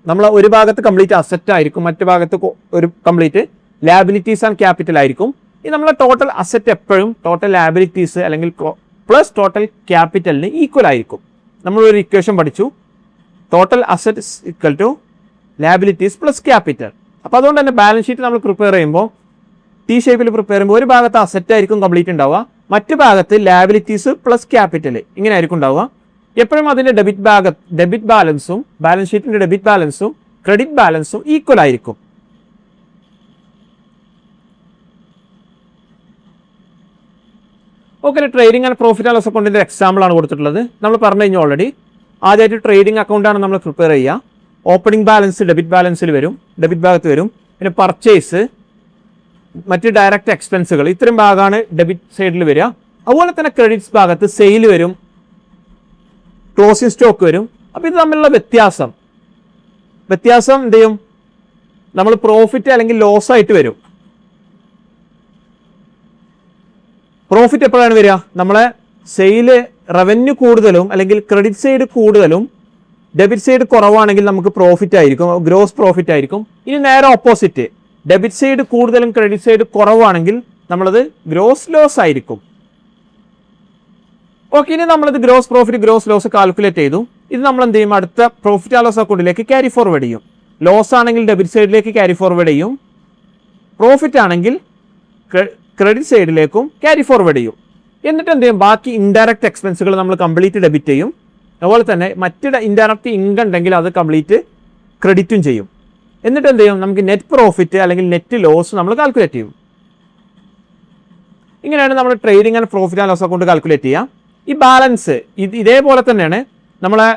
നമ്മൾ ഒരു ഭാഗത്ത് കംപ്ലീറ്റ് അസറ്റ് ആയിരിക്കും, മറ്റു ഭാഗത്ത് ഒരു കംപ്ലീറ്റ് ലാബിലിറ്റീസ് ആൻഡ് ക്യാപിറ്റൽ ആയിരിക്കും. ഈ നമ്മളെ ടോട്ടൽ അസറ്റ് എപ്പോഴും ടോട്ടൽ ലാബിലിറ്റീസ് അല്ലെങ്കിൽ പ്ലസ് ടോട്ടൽ ക്യാപിറ്റലിന് ഈക്വൽ ആയിരിക്കും. നമ്മളൊരു ഇക്വേഷൻ പഠിച്ചു, total asset equal to liabilities plus capital. അപ്പോൾ അതുകൊണ്ട് തന്നെ ബാലൻസ് ഷീറ്റ് നമ്മൾ പ്രിപ്പയർ ചെയ്യുമ്പോൾ ടി ഷേപ്പിൽ പ്രിപ്പയർ ചെയ്യുമ്പോൾ ഒരു ഭാഗത്ത് അസറ്റ് ആയിരിക്കും കംപ്ലീറ്റ് ഉണ്ടാവുക, മറ്റു ഭാഗത്ത് ലാബിലിറ്റീസ് പ്ലസ് ക്യാപിറ്റൽ ഇങ്ങനെ ആയിരിക്കും ഉണ്ടാവുക. എപ്പോഴും അതിൻ്റെ ഡെബിറ്റ് ബാലൻസും ബാലൻസ് ഷീറ്റിൻ്റെ ഡെബിറ്റ് ബാലൻസും ക്രെഡിറ്റ് ബാലൻസും ഈക്വൽ ആയിരിക്കും. Okay, trading and profit and loss അക്കൗണ്ടിൻ്റെ എക്സാമ്പിൾ ആണ് കൊടുത്തിട്ടുള്ളത്. നമ്മൾ പറഞ്ഞു കഴിഞ്ഞാൽ ഓൾറെഡി ആദ്യമായിട്ട് ട്രേഡിംഗ് അക്കൗണ്ടാണ് നമ്മൾ പ്രിപ്പയർ ചെയ്യുക. ഓപ്പണിംഗ് ബാലൻസ് ഡെബിറ്റ് ബാലൻസിൽ വരും, ഡെബിറ്റ് ഭാഗത്ത് വരും. പിന്നെ പർച്ചേസ്, മറ്റ് ഡയറക്റ്റ് എക്സ്പെൻസുകൾ, ഇത്രയും ഭാഗമാണ് ഡെബിറ്റ് സൈഡിൽ വരിക. അതുപോലെ തന്നെ ക്രെഡിറ്റ്സ് ഭാഗത്ത് സെയിൽ വരും, ക്ലോസിംഗ് സ്റ്റോക്ക് വരും. അപ്പോൾ ഇത് തമ്മിലുള്ള വ്യത്യാസം എന്ത് ചെയ്യും? നമ്മൾ പ്രോഫിറ്റ് അല്ലെങ്കിൽ ലോസ് ആയിട്ട് വരും. പ്രോഫിറ്റ് എപ്പോഴാണ് വരിക? നമ്മളെ സെയില് റവന്യൂ കൂടുതലും അല്ലെങ്കിൽ ക്രെഡിറ്റ് സൈഡ് കൂടുതലും ഡെബിറ്റ് സൈഡ് കുറവാണെങ്കിൽ നമുക്ക് പ്രോഫിറ്റ് ആയിരിക്കും, ഗ്രോസ് പ്രോഫിറ്റ് ആയിരിക്കും. ഇനി നേരെ ഓപ്പോസിറ്റ്, ഡെബിറ്റ് സൈഡ് കൂടുതലും ക്രെഡിറ്റ് സൈഡ് കുറവാണെങ്കിൽ നമ്മളത് ഗ്രോസ് ലോസ് ആയിരിക്കും. ഓക്കെ, ഇനി നമ്മളത് gross profit gross loss calculate ചെയ്തു. ഇത് നമ്മൾ എന്ത് ചെയ്യും? അടുത്ത പ്രോഫിറ്റ് ആൻഡ് ലോസ് അക്കൗണ്ടിലേക്ക് ക്യാരി ഫോർവേഡ് ചെയ്യും. ലോസ് ആണെങ്കിൽ ഡെബിറ്റ് സൈഡിലേക്ക് ക്യാരി ഫോർവേഡ് ചെയ്യും, പ്രോഫിറ്റ് ആണെങ്കിൽ ക്രെഡിറ്റ് സൈഡിലേക്കും ക്യാരി ഫോർവേഡ് ചെയ്യും. എന്നിട്ട് എന്ത് ചെയ്യും? ബാക്കി ഇൻഡയറക്റ്റ് എക്സ്പെൻസുകൾ നമ്മൾ കംപ്ലീറ്റ് ഡെബിറ്റ് ചെയ്യും. അതുപോലെ തന്നെ മറ്റ് ഇൻഡയറക്റ്റ് ഇൻകം ഉണ്ടെങ്കിൽ അത് കംപ്ലീറ്റ് ക്രെഡിറ്റും ചെയ്യും. എന്നിട്ട് എന്ത് ചെയ്യും? നമുക്ക് നെറ്റ് പ്രോഫിറ്റ് അല്ലെങ്കിൽ നെറ്റ് ലോസ് നമ്മൾ കാൽക്കുലേറ്റ് ചെയ്യും. ഇങ്ങനെയാണ് നമ്മൾ trading and profit and loss account calculate ചെയ്യുക. ഈ ബാലൻസ് ഇതേപോലെ തന്നെയാണ് നമ്മളെ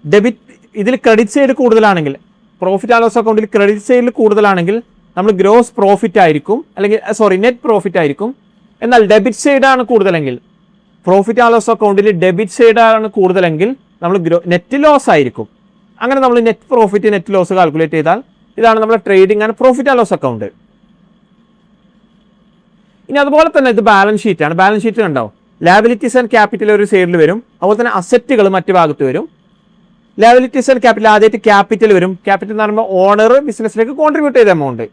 ഡെബിറ്റ്. ഇതിൽ ക്രെഡിറ്റ് സൈഡ് കൂടുതലാണെങ്കിൽ, പ്രോഫിറ്റ് ആൻഡ് ലോസ് അക്കൗണ്ടിൽ ക്രെഡിറ്റ് സൈഡിൽ കൂടുതലാണെങ്കിൽ നമ്മൾ ഗ്രോസ് പ്രോഫിറ്റ് ആയിരിക്കും, അല്ലെങ്കിൽ നെറ്റ് പ്രോഫിറ്റ് ആയിരിക്കും. എന്നാൽ ഡെബിറ്റ് സൈഡാണ് കൂടുതലെങ്കിൽ, പ്രോഫിറ്റ് ആൻഡ് ലോസ് അക്കൗണ്ടിൽ ഡെബിറ്റ് സൈഡാണ് കൂടുതലെങ്കിൽ നമ്മൾ നെറ്റ് ലോസ് ആയിരിക്കും. അങ്ങനെ നമ്മൾ net profit net loss calculate ചെയ്താൽ ഇതാണ് നമ്മുടെ trading and profit and loss account. ഇനി അതുപോലെ തന്നെ ഇത് ബാലൻസ് ഷീറ്റാണ്. ബാലൻസ് ഷീറ്റ് ഉണ്ടാവും, ലാബിലിറ്റീസ് ആൻഡ് ക്യാപിറ്റൽ ഒരു സൈഡിൽ വരും, അതുപോലെ തന്നെ അസറ്റുകൾ മറ്റു ഭാഗത്ത് വരും. ലാബിലിറ്റീസ് ആൻഡ് ക്യാപിറ്റൽ ആദ്യമായിട്ട് ക്യാപിറ്റൽ വരും. ക്യാപിറ്റൽ എന്ന് പറയുമ്പോൾ ഓണർ ബിസിനസ്സിലേക്ക് കോൺട്രിബ്യൂട്ട് ചെയ്ത എമൗണ്ട്.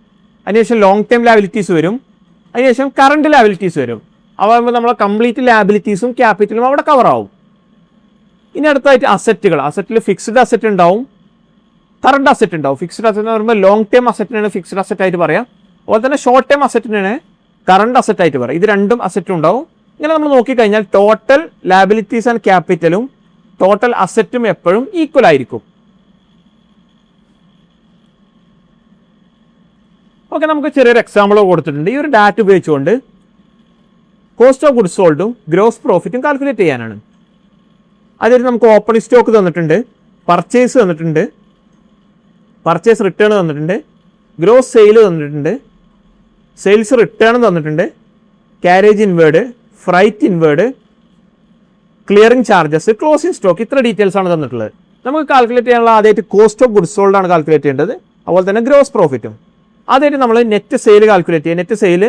അതിനുശേഷം ലോങ് ടൈം ലാബിലിറ്റീസ് വരും, അതിനുശേഷം കറണ്ട് ലാബിലിറ്റീസ് വരും. അതാകുമ്പോൾ നമ്മളെ കംപ്ലീറ്റ് ലാബിലിറ്റീസും ക്യാപിറ്റലും അവിടെ കവർ ആവും. ഇനി അടുത്തായിട്ട് അസറ്റുകൾ. അസറ്റിൽ ഫിക്സ്ഡ് അസറ്റ് ഉണ്ടാവും, കറണ്ട് അസറ്റ് ഉണ്ടാവും. ഫിക്സ്ഡ് അസറ്റ് എന്ന് പറയുമ്പോൾ ലോങ് ടൈം അസറ്റിനാണ് ഫിക്സ്ഡ് അസറ്റ് ആയിട്ട് പറയാം, അതുപോലെ തന്നെ ഷോർട്ട് ടൈം അസറ്റിനാണ് കറണ്ട് അസറ്റ് ആയിട്ട് പറയാം. ഇത് രണ്ടും അസറ്റും ഉണ്ടാവും. ഇങ്ങനെ നമ്മൾ നോക്കിക്കഴിഞ്ഞാൽ ടോട്ടൽ ലാബിലിറ്റീസ് ആൻഡ് ക്യാപിറ്റലും ടോട്ടൽ അസറ്റും എപ്പോഴും ഈക്വൽ ആയിരിക്കും. ഓക്കെ, നമുക്ക് ചെറിയൊരു എക്സാമ്പിൾ കൊടുത്തിട്ടുണ്ട്. ഈ ഒരു ഡാറ്റ ഉപയോഗിച്ചുകൊണ്ട് കോസ്റ്റ് ഓഫ് ഗുഡ്സ് സോൾഡും ഗ്രോസ് പ്രോഫിറ്റും കാൽക്കുലേറ്റ് ചെയ്യാനാണ്. അതിൽ നമുക്ക് ഓപ്പണിംഗ് സ്റ്റോക്ക് തന്നിട്ടുണ്ട്, പർച്ചേസ് തന്നിട്ടുണ്ട്, പർച്ചേസ് റിട്ടേൺ തന്നിട്ടുണ്ട്, ഗ്രോസ് സെയിൽ തന്നിട്ടുണ്ട്, സെയിൽസ് റിട്ടേൺ തന്നിട്ടുണ്ട്, carriage inward, freight inward, clearing charges, closing stock, ഇത്ര ഡീറ്റെയിൽസ് ആണ് തന്നിട്ടുള്ളത്. നമുക്ക് കാൽക്കുലേറ്റ് ചെയ്യാനുള്ള ആദ്യമായിട്ട് കോസ്റ്റ് ഓഫ് ഗുഡ്സ് സോൾഡ് ആണ് കാൽക്കുലേറ്റ് ചെയ്യേണ്ടത്, അതുപോലെ തന്നെ ഗ്രോസ് പ്രോഫിറ്റും. ആദ്യമായിട്ട് നമ്മൾ നെറ്റ് സെയിൽ കാൽക്കുലേറ്റ് ചെയ്യുക. നെറ്റ് സെയിൽ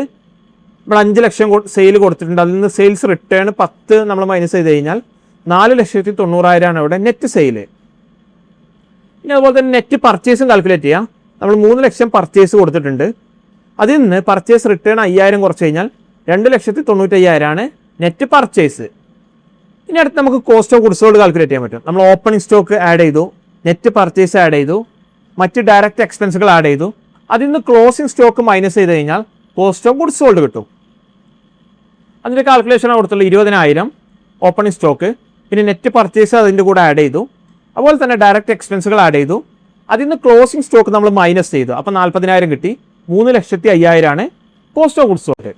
നമ്മൾ 5 ലക്ഷം സെയിൽ കൊടുത്തിട്ടുണ്ട്, അതിൽ നിന്ന് സെയിൽസ് റിട്ടേൺ 10 നമ്മൾ മൈനസ് ചെയ്ത് കഴിഞ്ഞാൽ 4,90,000 ഇവിടെ നെറ്റ് സെയിൽ. ഇനി അതുപോലെ തന്നെ നെറ്റ് പർച്ചേസും കാൽക്കുലേറ്റ് ചെയ്യാം. നമ്മൾ 3 ലക്ഷം പർച്ചേസ് കൊടുത്തിട്ടുണ്ട്, അതിൽ നിന്ന് പർച്ചേസ് റിട്ടേൺ 5000 കുറച്ച് കഴിഞ്ഞാൽ 2,95,000 നെറ്റ് പർച്ചേസ്. ഇനി അടുത്ത് നമുക്ക് cost of goods sold calculate ചെയ്യാൻ പറ്റും. നമ്മൾ ഓപ്പണിംഗ് സ്റ്റോക്ക് ആഡ് ചെയ്തു, നെറ്റ് പർച്ചേസ് ആഡ് ചെയ്തു, മറ്റ് ഡയറക്റ്റ് എക്സ്പെൻസുകൾ ആഡ് ചെയ്തു. അതിൽ നിന്ന് ക്ലോസിംഗ് സ്റ്റോക്ക് മൈനസ് ചെയ്ത് കഴിഞ്ഞാൽ കോസ്റ്റ് ഓഫ് ഗുഡ്സ് സോൾഡ് കിട്ടും. അതിൻ്റെ കാൽക്കുലേഷനാണ് കൊടുത്തുള്ളത് 20,000 ഓപ്പണിംഗ് സ്റ്റോക്ക്, പിന്നെ നെറ്റ് പർച്ചേസ് അതിൻ്റെ കൂടെ ആഡ് ചെയ്തു, അതുപോലെ തന്നെ ഡയറക്റ്റ് എക്സ്പെൻസുകൾ ആഡ് ചെയ്തു. അതിൽ നിന്ന് ക്ലോസിംഗ് സ്റ്റോക്ക് നമ്മൾ മൈനസ് ചെയ്തു, അപ്പോൾ 40,000 കിട്ടി. 3,05,000 കോസ്റ്റ് ഓഫ് ഗുഡ്സ് സോൾഡ്.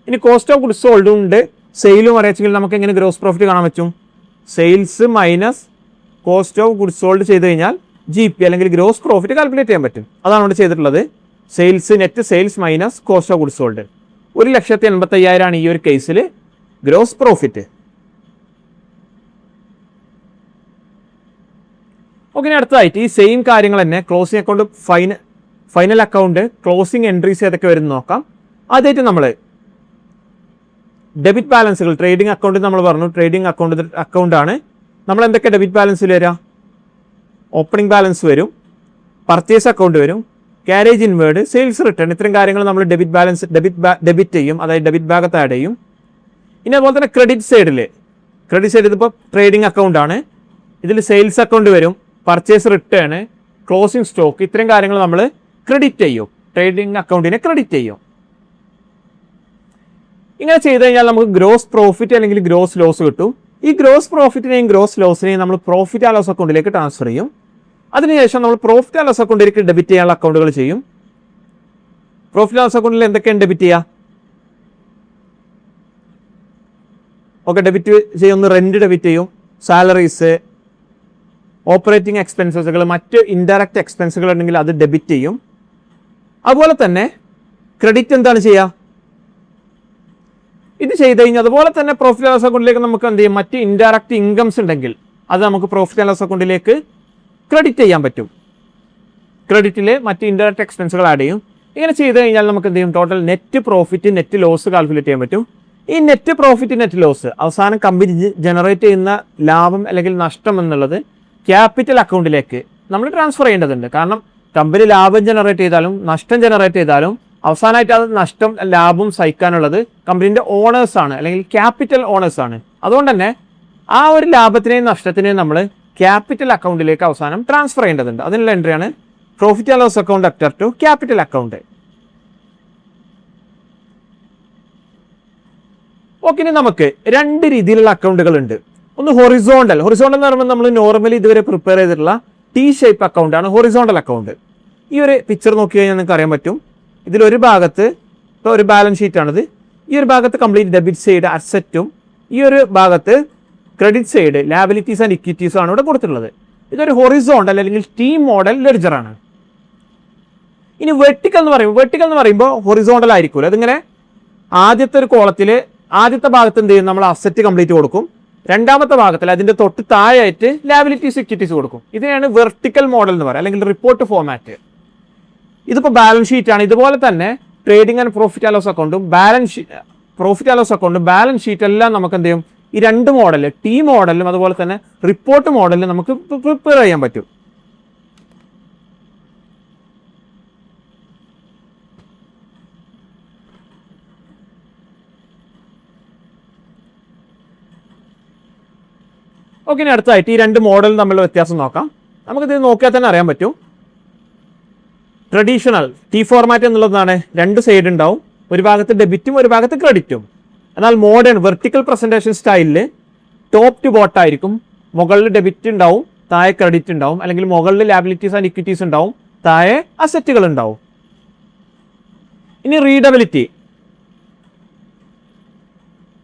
ഇനി കോസ്റ്റ് ഓഫ് ഗുഡ്സ് സോൾഡും ഉണ്ട് സെയിലും അറിയിച്ചെങ്കിൽ നമുക്ക് എങ്ങനെ ഗ്രോസ് പ്രോഫിറ്റ് കാണാൻ പറ്റും? Sales minus cost of goods sold ചെയ്ത് കഴിഞ്ഞാൽ GP അല്ലെങ്കിൽ ഗ്രോസ് പ്രോഫിറ്റ് കാൽക്കുലേറ്റ് ചെയ്യാൻ പറ്റും. അതാണ് ഇവിടെ ചെയ്തിട്ടുള്ളത്. Sales net sales minus cost of goods sold. 1,85,000 ഈ ഒരു കേസിൽ ഗ്രോസ് പ്രോഫിറ്റ്. ഓക്കെ, അടുത്തതായിട്ട് ഈ സെയിം കാര്യങ്ങൾ തന്നെ closing account, final account, closing entries ഏതൊക്കെ വരും നോക്കാം. ആദ്യമായിട്ട് നമ്മൾ ഡെബിറ്റ് ബാലൻസുകൾ, ട്രേഡിംഗ് അക്കൗണ്ട് നമ്മൾ പറഞ്ഞു, ട്രേഡിംഗ് അക്കൗണ്ടാണ്. നമ്മൾ എന്തൊക്കെ ഡെബിറ്റ് ബാലൻസിൽ വരിക? ഓപ്പണിംഗ് ബാലൻസ് വരും, പർച്ചേസ് അക്കൗണ്ട് വരും, ക്യാരേജ് ഇൻവേർഡ്, സെയിൽസ് റിട്ടേൺ. ഇത്രയും കാര്യങ്ങൾ നമ്മൾ ഡെബിറ്റ് ചെയ്യും, അതായത് ഡെബിറ്റ് ഭാഗത്ത് ആഡ് ചെയ്യും. ഇനി അതുപോലെ തന്നെ ക്രെഡിറ്റ് സൈഡ് ഇതിപ്പോൾ ട്രേഡിംഗ് അക്കൗണ്ടാണ്. ഇതിൽ സെയിൽസ് അക്കൗണ്ട് വരും, പർച്ചേസ് റിട്ടേൺ, ക്ലോസിംഗ് സ്റ്റോക്ക്, ഇത്രയും കാര്യങ്ങൾ നമ്മൾ ക്രെഡിറ്റ് ചെയ്യും, ട്രേഡിംഗ് അക്കൗണ്ടിനെ ക്രെഡിറ്റ് ചെയ്യും. ഇങ്ങനെ ചെയ്ത് കഴിഞ്ഞാൽ നമുക്ക് ഗ്രോസ് പ്രോഫിറ്റ് അല്ലെങ്കിൽ ഗ്രോസ് ലോസ് കിട്ടും. ഈ ഗ്രോസ് പ്രോഫിറ്റിനെയും ഗ്രോസ് ലോസിനെയും നമ്മൾ പ്രോഫിറ്റ് ആൻഡ് ലോസ് അക്കൗണ്ടിലേക്ക് ട്രാൻസ്ഫർ ചെയ്യും. അതിനുശേഷം നമ്മൾ പ്രോഫിറ്റ് ആൻഡ് ലോസ് അക്കൗണ്ടിലേക്ക് ഡെബിറ്റ് ചെയ്യാനുള്ള അക്കൗണ്ടുകൾ ചെയ്യും. പ്രോഫിറ്റ് ആൻഡ് ലോസ് അക്കൗണ്ടിൽ എന്തൊക്കെയാണ് ഡെബിറ്റ് ചെയ്യുക? ഓക്കെ, ഡെബിറ്റ് ചെയ്യുന്ന റെന്റ് ഡെബിറ്റ് ചെയ്യും, സാലറീസ്, ഓപ്പറേറ്റിംഗ് എക്സ്പെൻസസുകൾ, മറ്റ് ഇൻഡയറക്റ്റ് എക്സ്പെൻസുകൾ ഉണ്ടെങ്കിൽ അത് ഡെബിറ്റ് ചെയ്യും. അതുപോലെ തന്നെ ക്രെഡിറ്റ് എന്താണ് ചെയ്യുക? ഇത് ചെയ്ത് കഴിഞ്ഞാൽ അതുപോലെ തന്നെ പ്രോഫിറ്റ് ആൻഡ് ലോസ് അക്കൗണ്ടിലേക്ക് നമുക്ക് എന്ത് ചെയ്യും? മറ്റ് ഇൻഡയറക്റ്റ് ഇൻകംസ് ഉണ്ടെങ്കിൽ അത് നമുക്ക് പ്രോഫിറ്റ് ആൻഡ് ലോസ് അക്കൗണ്ടിലേക്ക് ക്രെഡിറ്റ് ചെയ്യാൻ പറ്റും. ക്രെഡിറ്റിൽ മറ്റ് ഇൻഡയറക്റ്റ് എക്സ്പെൻസുകൾ ആഡ് ചെയ്യും. ഇങ്ങനെ ചെയ്ത് കഴിഞ്ഞാൽ നമുക്ക് എന്ത് ചെയ്യും? Total net profit, net loss calculate ചെയ്യാൻ പറ്റും. ഈ നെറ്റ് പ്രോഫിറ്റ്, നെറ്റ് ലോസ് അവസാനം കമ്പനി ജനറേറ്റ് ചെയ്യുന്ന ലാഭം അല്ലെങ്കിൽ നഷ്ടം എന്നുള്ളത് ക്യാപിറ്റൽ അക്കൗണ്ടിലേക്ക് നമ്മൾ ട്രാൻസ്ഫർ ചെയ്യേണ്ടതുണ്ട്. കാരണം കമ്പനി ലാഭം ജനറേറ്റ് ചെയ്താലും നഷ്ടം ജനറേറ്റ് ചെയ്താലും അവസാനമായിട്ട് അത് നഷ്ടം ലാഭം സഹിക്കാനുള്ളത് കമ്പനീൻ്റെ ഓണേഴ്സാണ്, അല്ലെങ്കിൽ ക്യാപിറ്റൽ ഓണേഴ്സാണ്. അതുകൊണ്ട് തന്നെ ആ ഒരു ലാഭത്തിനെയും നഷ്ടത്തിനെയും നമ്മൾ ക്യാപിറ്റൽ അക്കൗണ്ടിലേക്ക് അവസാനം ട്രാൻസ്ഫർ ചെയ്യേണ്ടതുണ്ട്. അതിനുള്ള എൻട്രിയാണ് profit and loss account after to capital account. Okay, ഇനി നമുക്ക് രണ്ട് രീതിയിലുള്ള അക്കൗണ്ടുകൾ ഉണ്ട്. ഒന്ന് ഹൊറിസോണ്ടൽ എന്ന് പറയുമ്പോൾ നമ്മൾ നോർമലി ഇതുവരെ പ്രിപ്പയർ ചെയ്തിട്ടുള്ള T ഷേപ്പ് അക്കൗണ്ടാണ് ഹൊറിസോണ്ടൽ അക്കൗണ്ട്. ഈ ഒരു പിക്ചർ നോക്കി കഴിഞ്ഞാൽ നിങ്ങൾക്ക് അറിയാൻ പറ്റും. ഇതിലൊരു ഭാഗത്ത് ഇപ്പോൾ ഒരു ബാലൻസ് ഷീറ്റാണിത്. ഈ ഒരു ഭാഗത്ത് കംപ്ലീറ്റ് ഡെബിറ്റ് സൈഡ് അസറ്റും, ഈ ഒരു ഭാഗത്ത് ക്രെഡിറ്റ് സൈഡ് ലാബിലിറ്റീസ് ആൻഡ് ഇക്വിറ്റീസും ആണ് ഇവിടെ കൊടുത്തിട്ടുള്ളത്. ഇതൊരു ഹൊറിസോണ്ടൽ അല്ലെങ്കിൽ T മോഡൽ ലെഡ്ജറാണ്. ഇനി വെർട്ടിക്കൽ എന്ന് പറയുമ്പോൾ ഹൊറിസോണ്ടൽ ആയിരിക്കുമല്ലോ. അതിങ്ങനെ ആദ്യത്തെ ഒരു കോളത്തിൽ ആദ്യത്തെ ഭാഗത്ത് എന്ത് ചെയ്യും? നമ്മൾ അസറ്റ് കംപ്ലീറ്റ് കൊടുക്കും. രണ്ടാമത്തെ ഭാഗത്തിൽ അതിൻ്റെ തൊട്ട് താഴെയായിട്ട് ലാബിലിറ്റീസ് ഇക്വിറ്റീസ് കൊടുക്കും. ഇതിനെയാണ് വെർട്ടിക്കൽ മോഡൽ എന്ന് പറയുക, അല്ലെങ്കിൽ റിപ്പോർട്ട് ഫോമാറ്റ്. ഇതിപ്പോൾ ബാലൻസ് ഷീറ്റാണ്. ഇതുപോലെ തന്നെ trading and profit and loss അക്കൗണ്ടും പ്രോഫിറ്റ് ആൻഡ് ലോസ് അക്കൗണ്ടും ബാലൻസ് ഷീറ്റ് എല്ലാം നമുക്ക് എന്ത് ചെയ്യും? ഈ രണ്ട് മോഡൽ, T മോഡലും അതുപോലെ തന്നെ റിപ്പോർട്ട് മോഡലും നമുക്ക് പ്രിപ്പയർ ചെയ്യാൻ പറ്റും. ഓക്കെ, ഇനി അടുത്തായിട്ട് ഈ രണ്ട് മോഡലും തമ്മിലുള്ള വ്യത്യാസം നോക്കാം. നമുക്കിത് നോക്കിയാൽ തന്നെ അറിയാൻ പറ്റും. ട്രഡീഷണൽ T ഫോർമാറ്റ് എന്നുള്ളതാണ് രണ്ട് സൈഡ് ഉണ്ടാവും, ഒരു ഭാഗത്ത് ഡെബിറ്റും ഒരു ഭാഗത്ത് ക്രെഡിറ്റും. എന്നാൽ മോഡേൺ വെർട്ടിക്കൽ പ്രസന്റേഷൻ സ്റ്റൈലിൽ ടോപ്പ് ടു ബോട്ടം ആയിരിക്കും. മുകളിൽ ഡെബിറ്റ് ഉണ്ടാവും, താഴെ ക്രെഡിറ്റ് ഉണ്ടാവും, അല്ലെങ്കിൽ മുകളിൽ ലാബിലിറ്റീസ് ആൻഡ് ഇക്വിറ്റീസ് ഉണ്ടാവും, താഴെ അസറ്റുകൾ ഉണ്ടാവും. ഇനി റീഡബിലിറ്റി.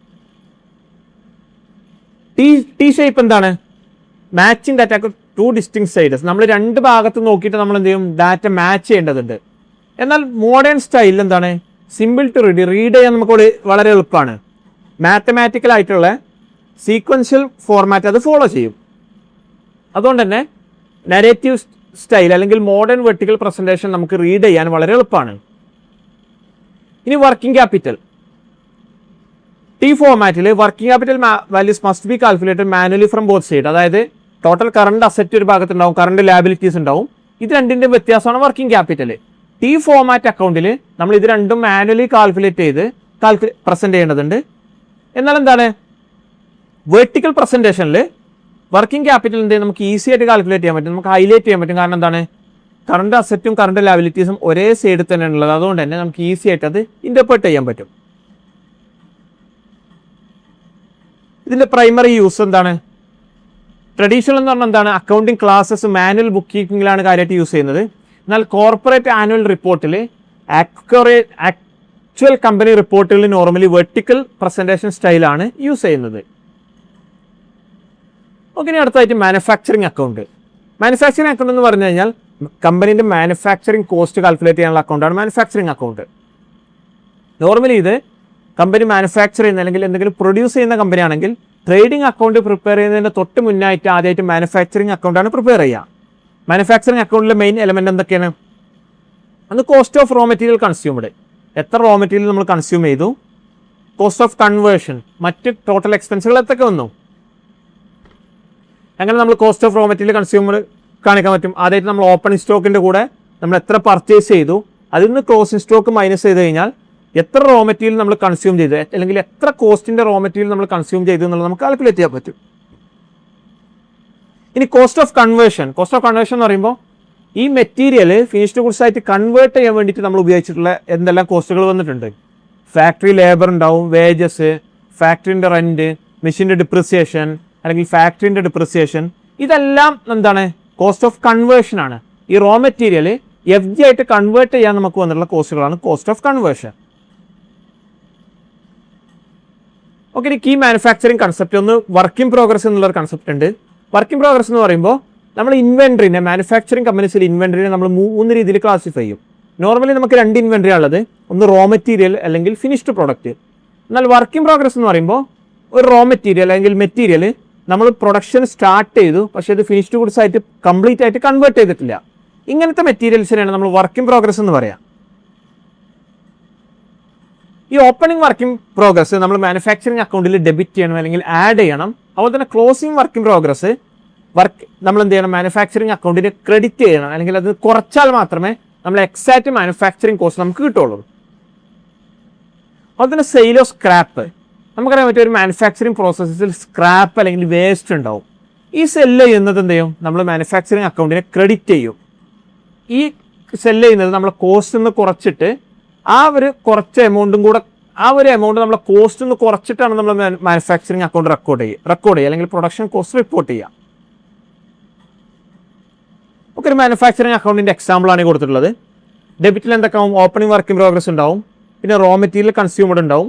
T ഷേപ്പ് എന്താണ്? Matching data to distinct sides. നമ്മൾ രണ്ട് ഭാഗത്ത് നോക്കിയിട്ട് നമ്മൾ എന്ത് ചെയ്യും? ഡാറ്റ മാച്ച് ചെയ്യേണ്ടതുണ്ട്. എന്നാൽ മോഡേൺ സ്റ്റൈലിൽ എന്താണ്? സിമ്പിൾ ടു റീഡ് ചെയ്യാൻ നമുക്ക് വളരെ എളുപ്പമാണ്. മാത്തമാറ്റിക്കൽ ആയിട്ടുള്ള സീക്വൻഷ്യൽ ഫോർമാറ്റ് അത് ഫോളോ ചെയ്യും. അതുകൊണ്ട് തന്നെ നരേറ്റീവ് സ്റ്റൈൽ അല്ലെങ്കിൽ മോഡേൺ വെർട്ടിക്കൽ പ്രസന്റേഷൻ നമുക്ക് റീഡ് ചെയ്യാൻ വളരെ എളുപ്പമാണ്. ഇനി വർക്കിംഗ് ക്യാപിറ്റൽ. T ഫോർമാറ്റിൽ working capital values must be calculated manually from both side. അതായത് ടോട്ടൽ കറണ്ട് അസറ്റ് ഒരു ഭാഗത്തുണ്ടാവും, കറണ്ട് ലാബിലിറ്റീസ് ഉണ്ടാവും. ഇത് രണ്ടിൻ്റെ വ്യത്യാസമാണ് വർക്കിംഗ് ക്യാപിറ്റൽ. ടി ഫോമാറ്റ് അക്കൗണ്ടിൽ നമ്മൾ ഇത് രണ്ടും മാനുവലി കാൽക്കുലേറ്റ് ചെയ്ത് പ്രസൻറ്റ് ചെയ്യേണ്ടതുണ്ട്. എന്നാൽ എന്താണ് വെർട്ടിക്കൽ പ്രസൻറ്റേഷനിൽ വർക്കിംഗ് ക്യാപിറ്റൽ എന്ത് നമുക്ക് ഈസി ആയിട്ട് കാൽക്കുലേറ്റ് ചെയ്യാൻ പറ്റും, നമുക്ക് ഹൈലൈറ്റ് ചെയ്യാൻ പറ്റും. കാരണം എന്താണ് കറണ്ട് അസറ്റും കറണ്ട് ലയബിലിറ്റീസും ഒരേ സൈഡിൽ തന്നെ ഉള്ളത്. അതുകൊണ്ട് തന്നെ നമുക്ക് ഈസി ആയിട്ട് അത് ഇൻ്റർപ്രറ്റ് ചെയ്യാൻ പറ്റും. ഇതിൻ്റെ പ്രൈമറി യൂസ് എന്താണ്? ട്രഡീഷണൽ എന്ന് പറഞ്ഞാൽ എന്താണ് അക്കൗണ്ടിങ് ക്ലാസ്സസ് മാനുവൽ ബുക്ക് കീപ്പിങ്ങിലാണ് കാര്യമായിട്ട് യൂസ് ചെയ്യുന്നത്. എന്നാൽ കോർപ്പറേറ്റ് ആനുവൽ റിപ്പോർട്ടിൽ ആക്ച്വൽ കമ്പനി റിപ്പോർട്ടുകളിൽ നോർമലി വെർട്ടിക്കൽ പ്രസൻറ്റേഷൻ സ്റ്റൈലാണ് യൂസ് ചെയ്യുന്നത്. ഓക്കെ, ഇനി അടുത്തായിട്ട് മാനുഫാക്ചറിങ് അക്കൗണ്ട്. മാനുഫാക്ചറിങ് അക്കൗണ്ട് എന്ന് പറഞ്ഞു കഴിഞ്ഞാൽ കമ്പനീൻ്റെ മാനുഫാക്ചറിങ് കോസ്റ്റ് കാൽക്കുലേറ്റ് ചെയ്യാനുള്ള അക്കൗണ്ടാണ് മാനുഫാക്ചറിങ് അക്കൗണ്ട്. നോർമലി ഇത് കമ്പനി മാനുഫാക്ചർ ചെയ്യുന്ന അല്ലെങ്കിൽ എന്തെങ്കിലും പ്രൊഡ്യൂസ് ചെയ്യുന്ന കമ്പനി ആണെങ്കിൽ ട്രേഡിംഗ് അക്കൗണ്ട് പ്രിപ്പയർ ചെയ്യുന്നതിന് തൊട്ട് മുന്നായിട്ട് ആദ്യമായിട്ട് മാനുഫാക്ചറിങ് അക്കൗണ്ടാണ് പ്രിപ്പയർ ചെയ്യുക. മാനുഫാക്ചറിങ് അക്കൗണ്ടിലെ മെയിൻ എലമെൻറ്റ് എന്തൊക്കെയാണ്? അന്ന് cost of raw material consumed, എത്ര റോ മെറ്റീരിയൽ നമ്മൾ കൺസ്യൂം ചെയ്തു, കോസ്റ്റ് ഓഫ് കൺവേർഷൻ, മറ്റ് ടോട്ടൽ എക്സ്പെൻസുകൾ എത്രയൊക്കെ വന്നു. അങ്ങനെ നമ്മൾ cost of raw material consumer കാണിക്കാൻ പറ്റും. ആദ്യമായിട്ട് നമ്മൾ ഓപ്പണിംഗ് സ്റ്റോക്കിൻ്റെ കൂടെ നമ്മൾ എത്ര പർച്ചേസ് ചെയ്തു, അതിൽ നിന്ന് ക്ലോസിംഗ് സ്റ്റോക്ക് മൈനസ് ചെയ്ത് കഴിഞ്ഞാൽ എത്ര റോ മെറ്റീരിയൽ നമ്മൾ കൺസ്യൂം ചെയ്ത്, അല്ലെങ്കിൽ എത്ര കോസ്റ്റിൻ്റെ റോ മെറ്റീരിയൽ നമ്മൾ കൺസ്യൂം ചെയ്തു എന്നുള്ളത് നമുക്ക് കാൽക്കുലേറ്റ് ചെയ്യാൻ പറ്റും. ഇനി കോസ്റ്റ് ഓഫ് കൺവേർഷൻ എന്ന് പറയുമ്പോൾ ഈ മെറ്റീരിയൽ ഫിനിഷ്ഡ് ഗുഡ്സ് ആയിട്ട് കൺവേർട്ട് ചെയ്യാൻ വേണ്ടിയിട്ട് നമ്മൾ ഉപയോഗിച്ചിട്ടുള്ള എന്തെല്ലാം കോസ്റ്റുകൾ വന്നിട്ടുണ്ട്. ഫാക്ടറി ലേബർ ഉണ്ടാവും, വേജസ്, ഫാക്ടറിൻ്റെ റെൻറ്റ്, മെഷീൻ്റെ ഡിപ്രിസിയേഷൻ അല്ലെങ്കിൽ ഫാക്ടറിൻ്റെ ഡിപ്രിസിയേഷൻ, ഇതെല്ലാം എന്താണ് കോസ്റ്റ് ഓഫ് കൺവേർഷൻ ആണ്. ഈ റോ മെറ്റീരിയൽ FG ആയിട്ട് കൺവേർട്ട് ചെയ്യാൻ നമുക്ക് വന്നിട്ടുള്ള കോസ്റ്റുകളാണ് കോസ്റ്റ് ഓഫ് കൺവേർഷൻ. ഓക്കെ, ഇനി കീ മാനുഫാക്ചറിങ് കൺസെപ്റ്റ് ഒന്ന് വർക്ക് ഇൻ പ്രോഗ്രസ് എന്നുള്ളൊരു കൺസെപ്റ്റ് ഉണ്ട്. വർക്ക് ഇൻ പ്രോഗ്രസ് എന്ന് പറയുമ്പോൾ നമ്മൾ ഇൻവെൻട്രീനെ മാനുഫാക്ചറിങ് കമ്പനീസിൽ ഇൻവെൻട്രീനെ നമ്മൾ 3 രീതിയിൽ ക്ലാസിഫൈ ചെയ്യും. നോർമലി നമുക്ക് 2 ഇൻവെൻട്രി ഉള്ളത്, ഒന്ന് റോ മെറ്റീരിയൽ അല്ലെങ്കിൽ ഫിനിഷ്ഡ് പ്രോഡക്റ്റ്. എന്നാൽ വർക്ക് ഇൻ പ്രോഗ്രസ് എന്ന് പറയുമ്പോൾ ഒരു റോ മെറ്റീരിയൽ അല്ലെങ്കിൽ മെറ്റീരിയൽ നമ്മൾ പ്രൊഡക്ഷൻ സ്റ്റാർട്ട് ചെയ്തു, പക്ഷേ ഇത് ഫിനിഷ്ഡ് ഗുഡ്സ് ആയിട്ട് കംപ്ലീറ്റ് ആയിട്ട് കൺവേർട്ട് ചെയ്തിട്ടില്ല. ഇങ്ങനത്തെ മെറ്റീരിയൽസിനെയാണ് നമ്മൾ വർക്ക് ഇൻ പ്രോഗ്രസ് എന്ന് പറയാം. ഈ ഓപ്പണിംഗ് വർക്ക് ഇൻ പ്രോഗ്രസ് നമ്മൾ മാനുഫാക്ചറിങ് അക്കൗണ്ടിൽ ഡെബിറ്റ് ചെയ്യണം അല്ലെങ്കിൽ ആഡ് ചെയ്യണം. അതുപോലെ തന്നെ ക്ലോസിംഗ് വർക്ക് ഇൻ പ്രോഗ്രസ് നമ്മൾ എന്ത് ചെയ്യണം, മാനുഫാക്ചറിങ് അക്കൗണ്ടിന് ക്രെഡിറ്റ് ചെയ്യണം, അല്ലെങ്കിൽ അത് കുറച്ചാൽ മാത്രമേ നമ്മൾ എക്സാക്റ്റ് മാനുഫാക്ചറിങ് കോസ്റ്റ് നമുക്ക് കിട്ടുള്ളൂ. അതുപോലെ തന്നെ സെയിൽ ഓഫ് സ്ക്രാപ്പ്, നമുക്കറിയാൻ പറ്റിയ ഒരു മാനുഫാക്ചറിങ് പ്രോസസ്സിൽ സ്ക്രാപ്പ് അല്ലെങ്കിൽ വേസ്റ്റ് ഉണ്ടാവും. ഈ സെല്ല് ചെയ്യുന്നത് എന്ത് ചെയ്യും, നമ്മൾ മാനുഫാക്ചറിങ് അക്കൗണ്ടിനെ ക്രെഡിറ്റ് ചെയ്യും. ഈ സെല്ല് ചെയ്യുന്നത് നമ്മൾ കോസ്റ്റ് നിന്ന് കുറച്ചിട്ട് ആ ഒരു കുറച്ച് എമൗണ്ടും കൂടെ ആ ഒരു എമൗണ്ട് നമ്മളെ കോസ്റ്റ് നിന്ന് കുറച്ചിട്ടാണ് നമ്മൾ മാനുഫാക്ചറിങ് അക്കൗണ്ട് റെക്കോർഡ് ചെയ്യുക അല്ലെങ്കിൽ പ്രൊഡക്ഷൻ കോസ്റ്റ് റിപ്പോർട്ട് ചെയ്യുക. ഒക്കെ ഒരു മാനുഫാക്ചറിങ് അക്കൗണ്ടിൻ്റെ എക്സാമ്പിളാണ് കൊടുത്തിട്ടുള്ളത്. ഡെബിറ്റിൽ എന്തൊക്കെ ആവും, ഓപ്പണിംഗ് വർക്ക് ഇൻ പ്രോഗ്രസ് ഉണ്ടാവും, പിന്നെ റോ മെറ്റീരിയൽ കൺസ്യൂമഡ് ഉണ്ടാവും,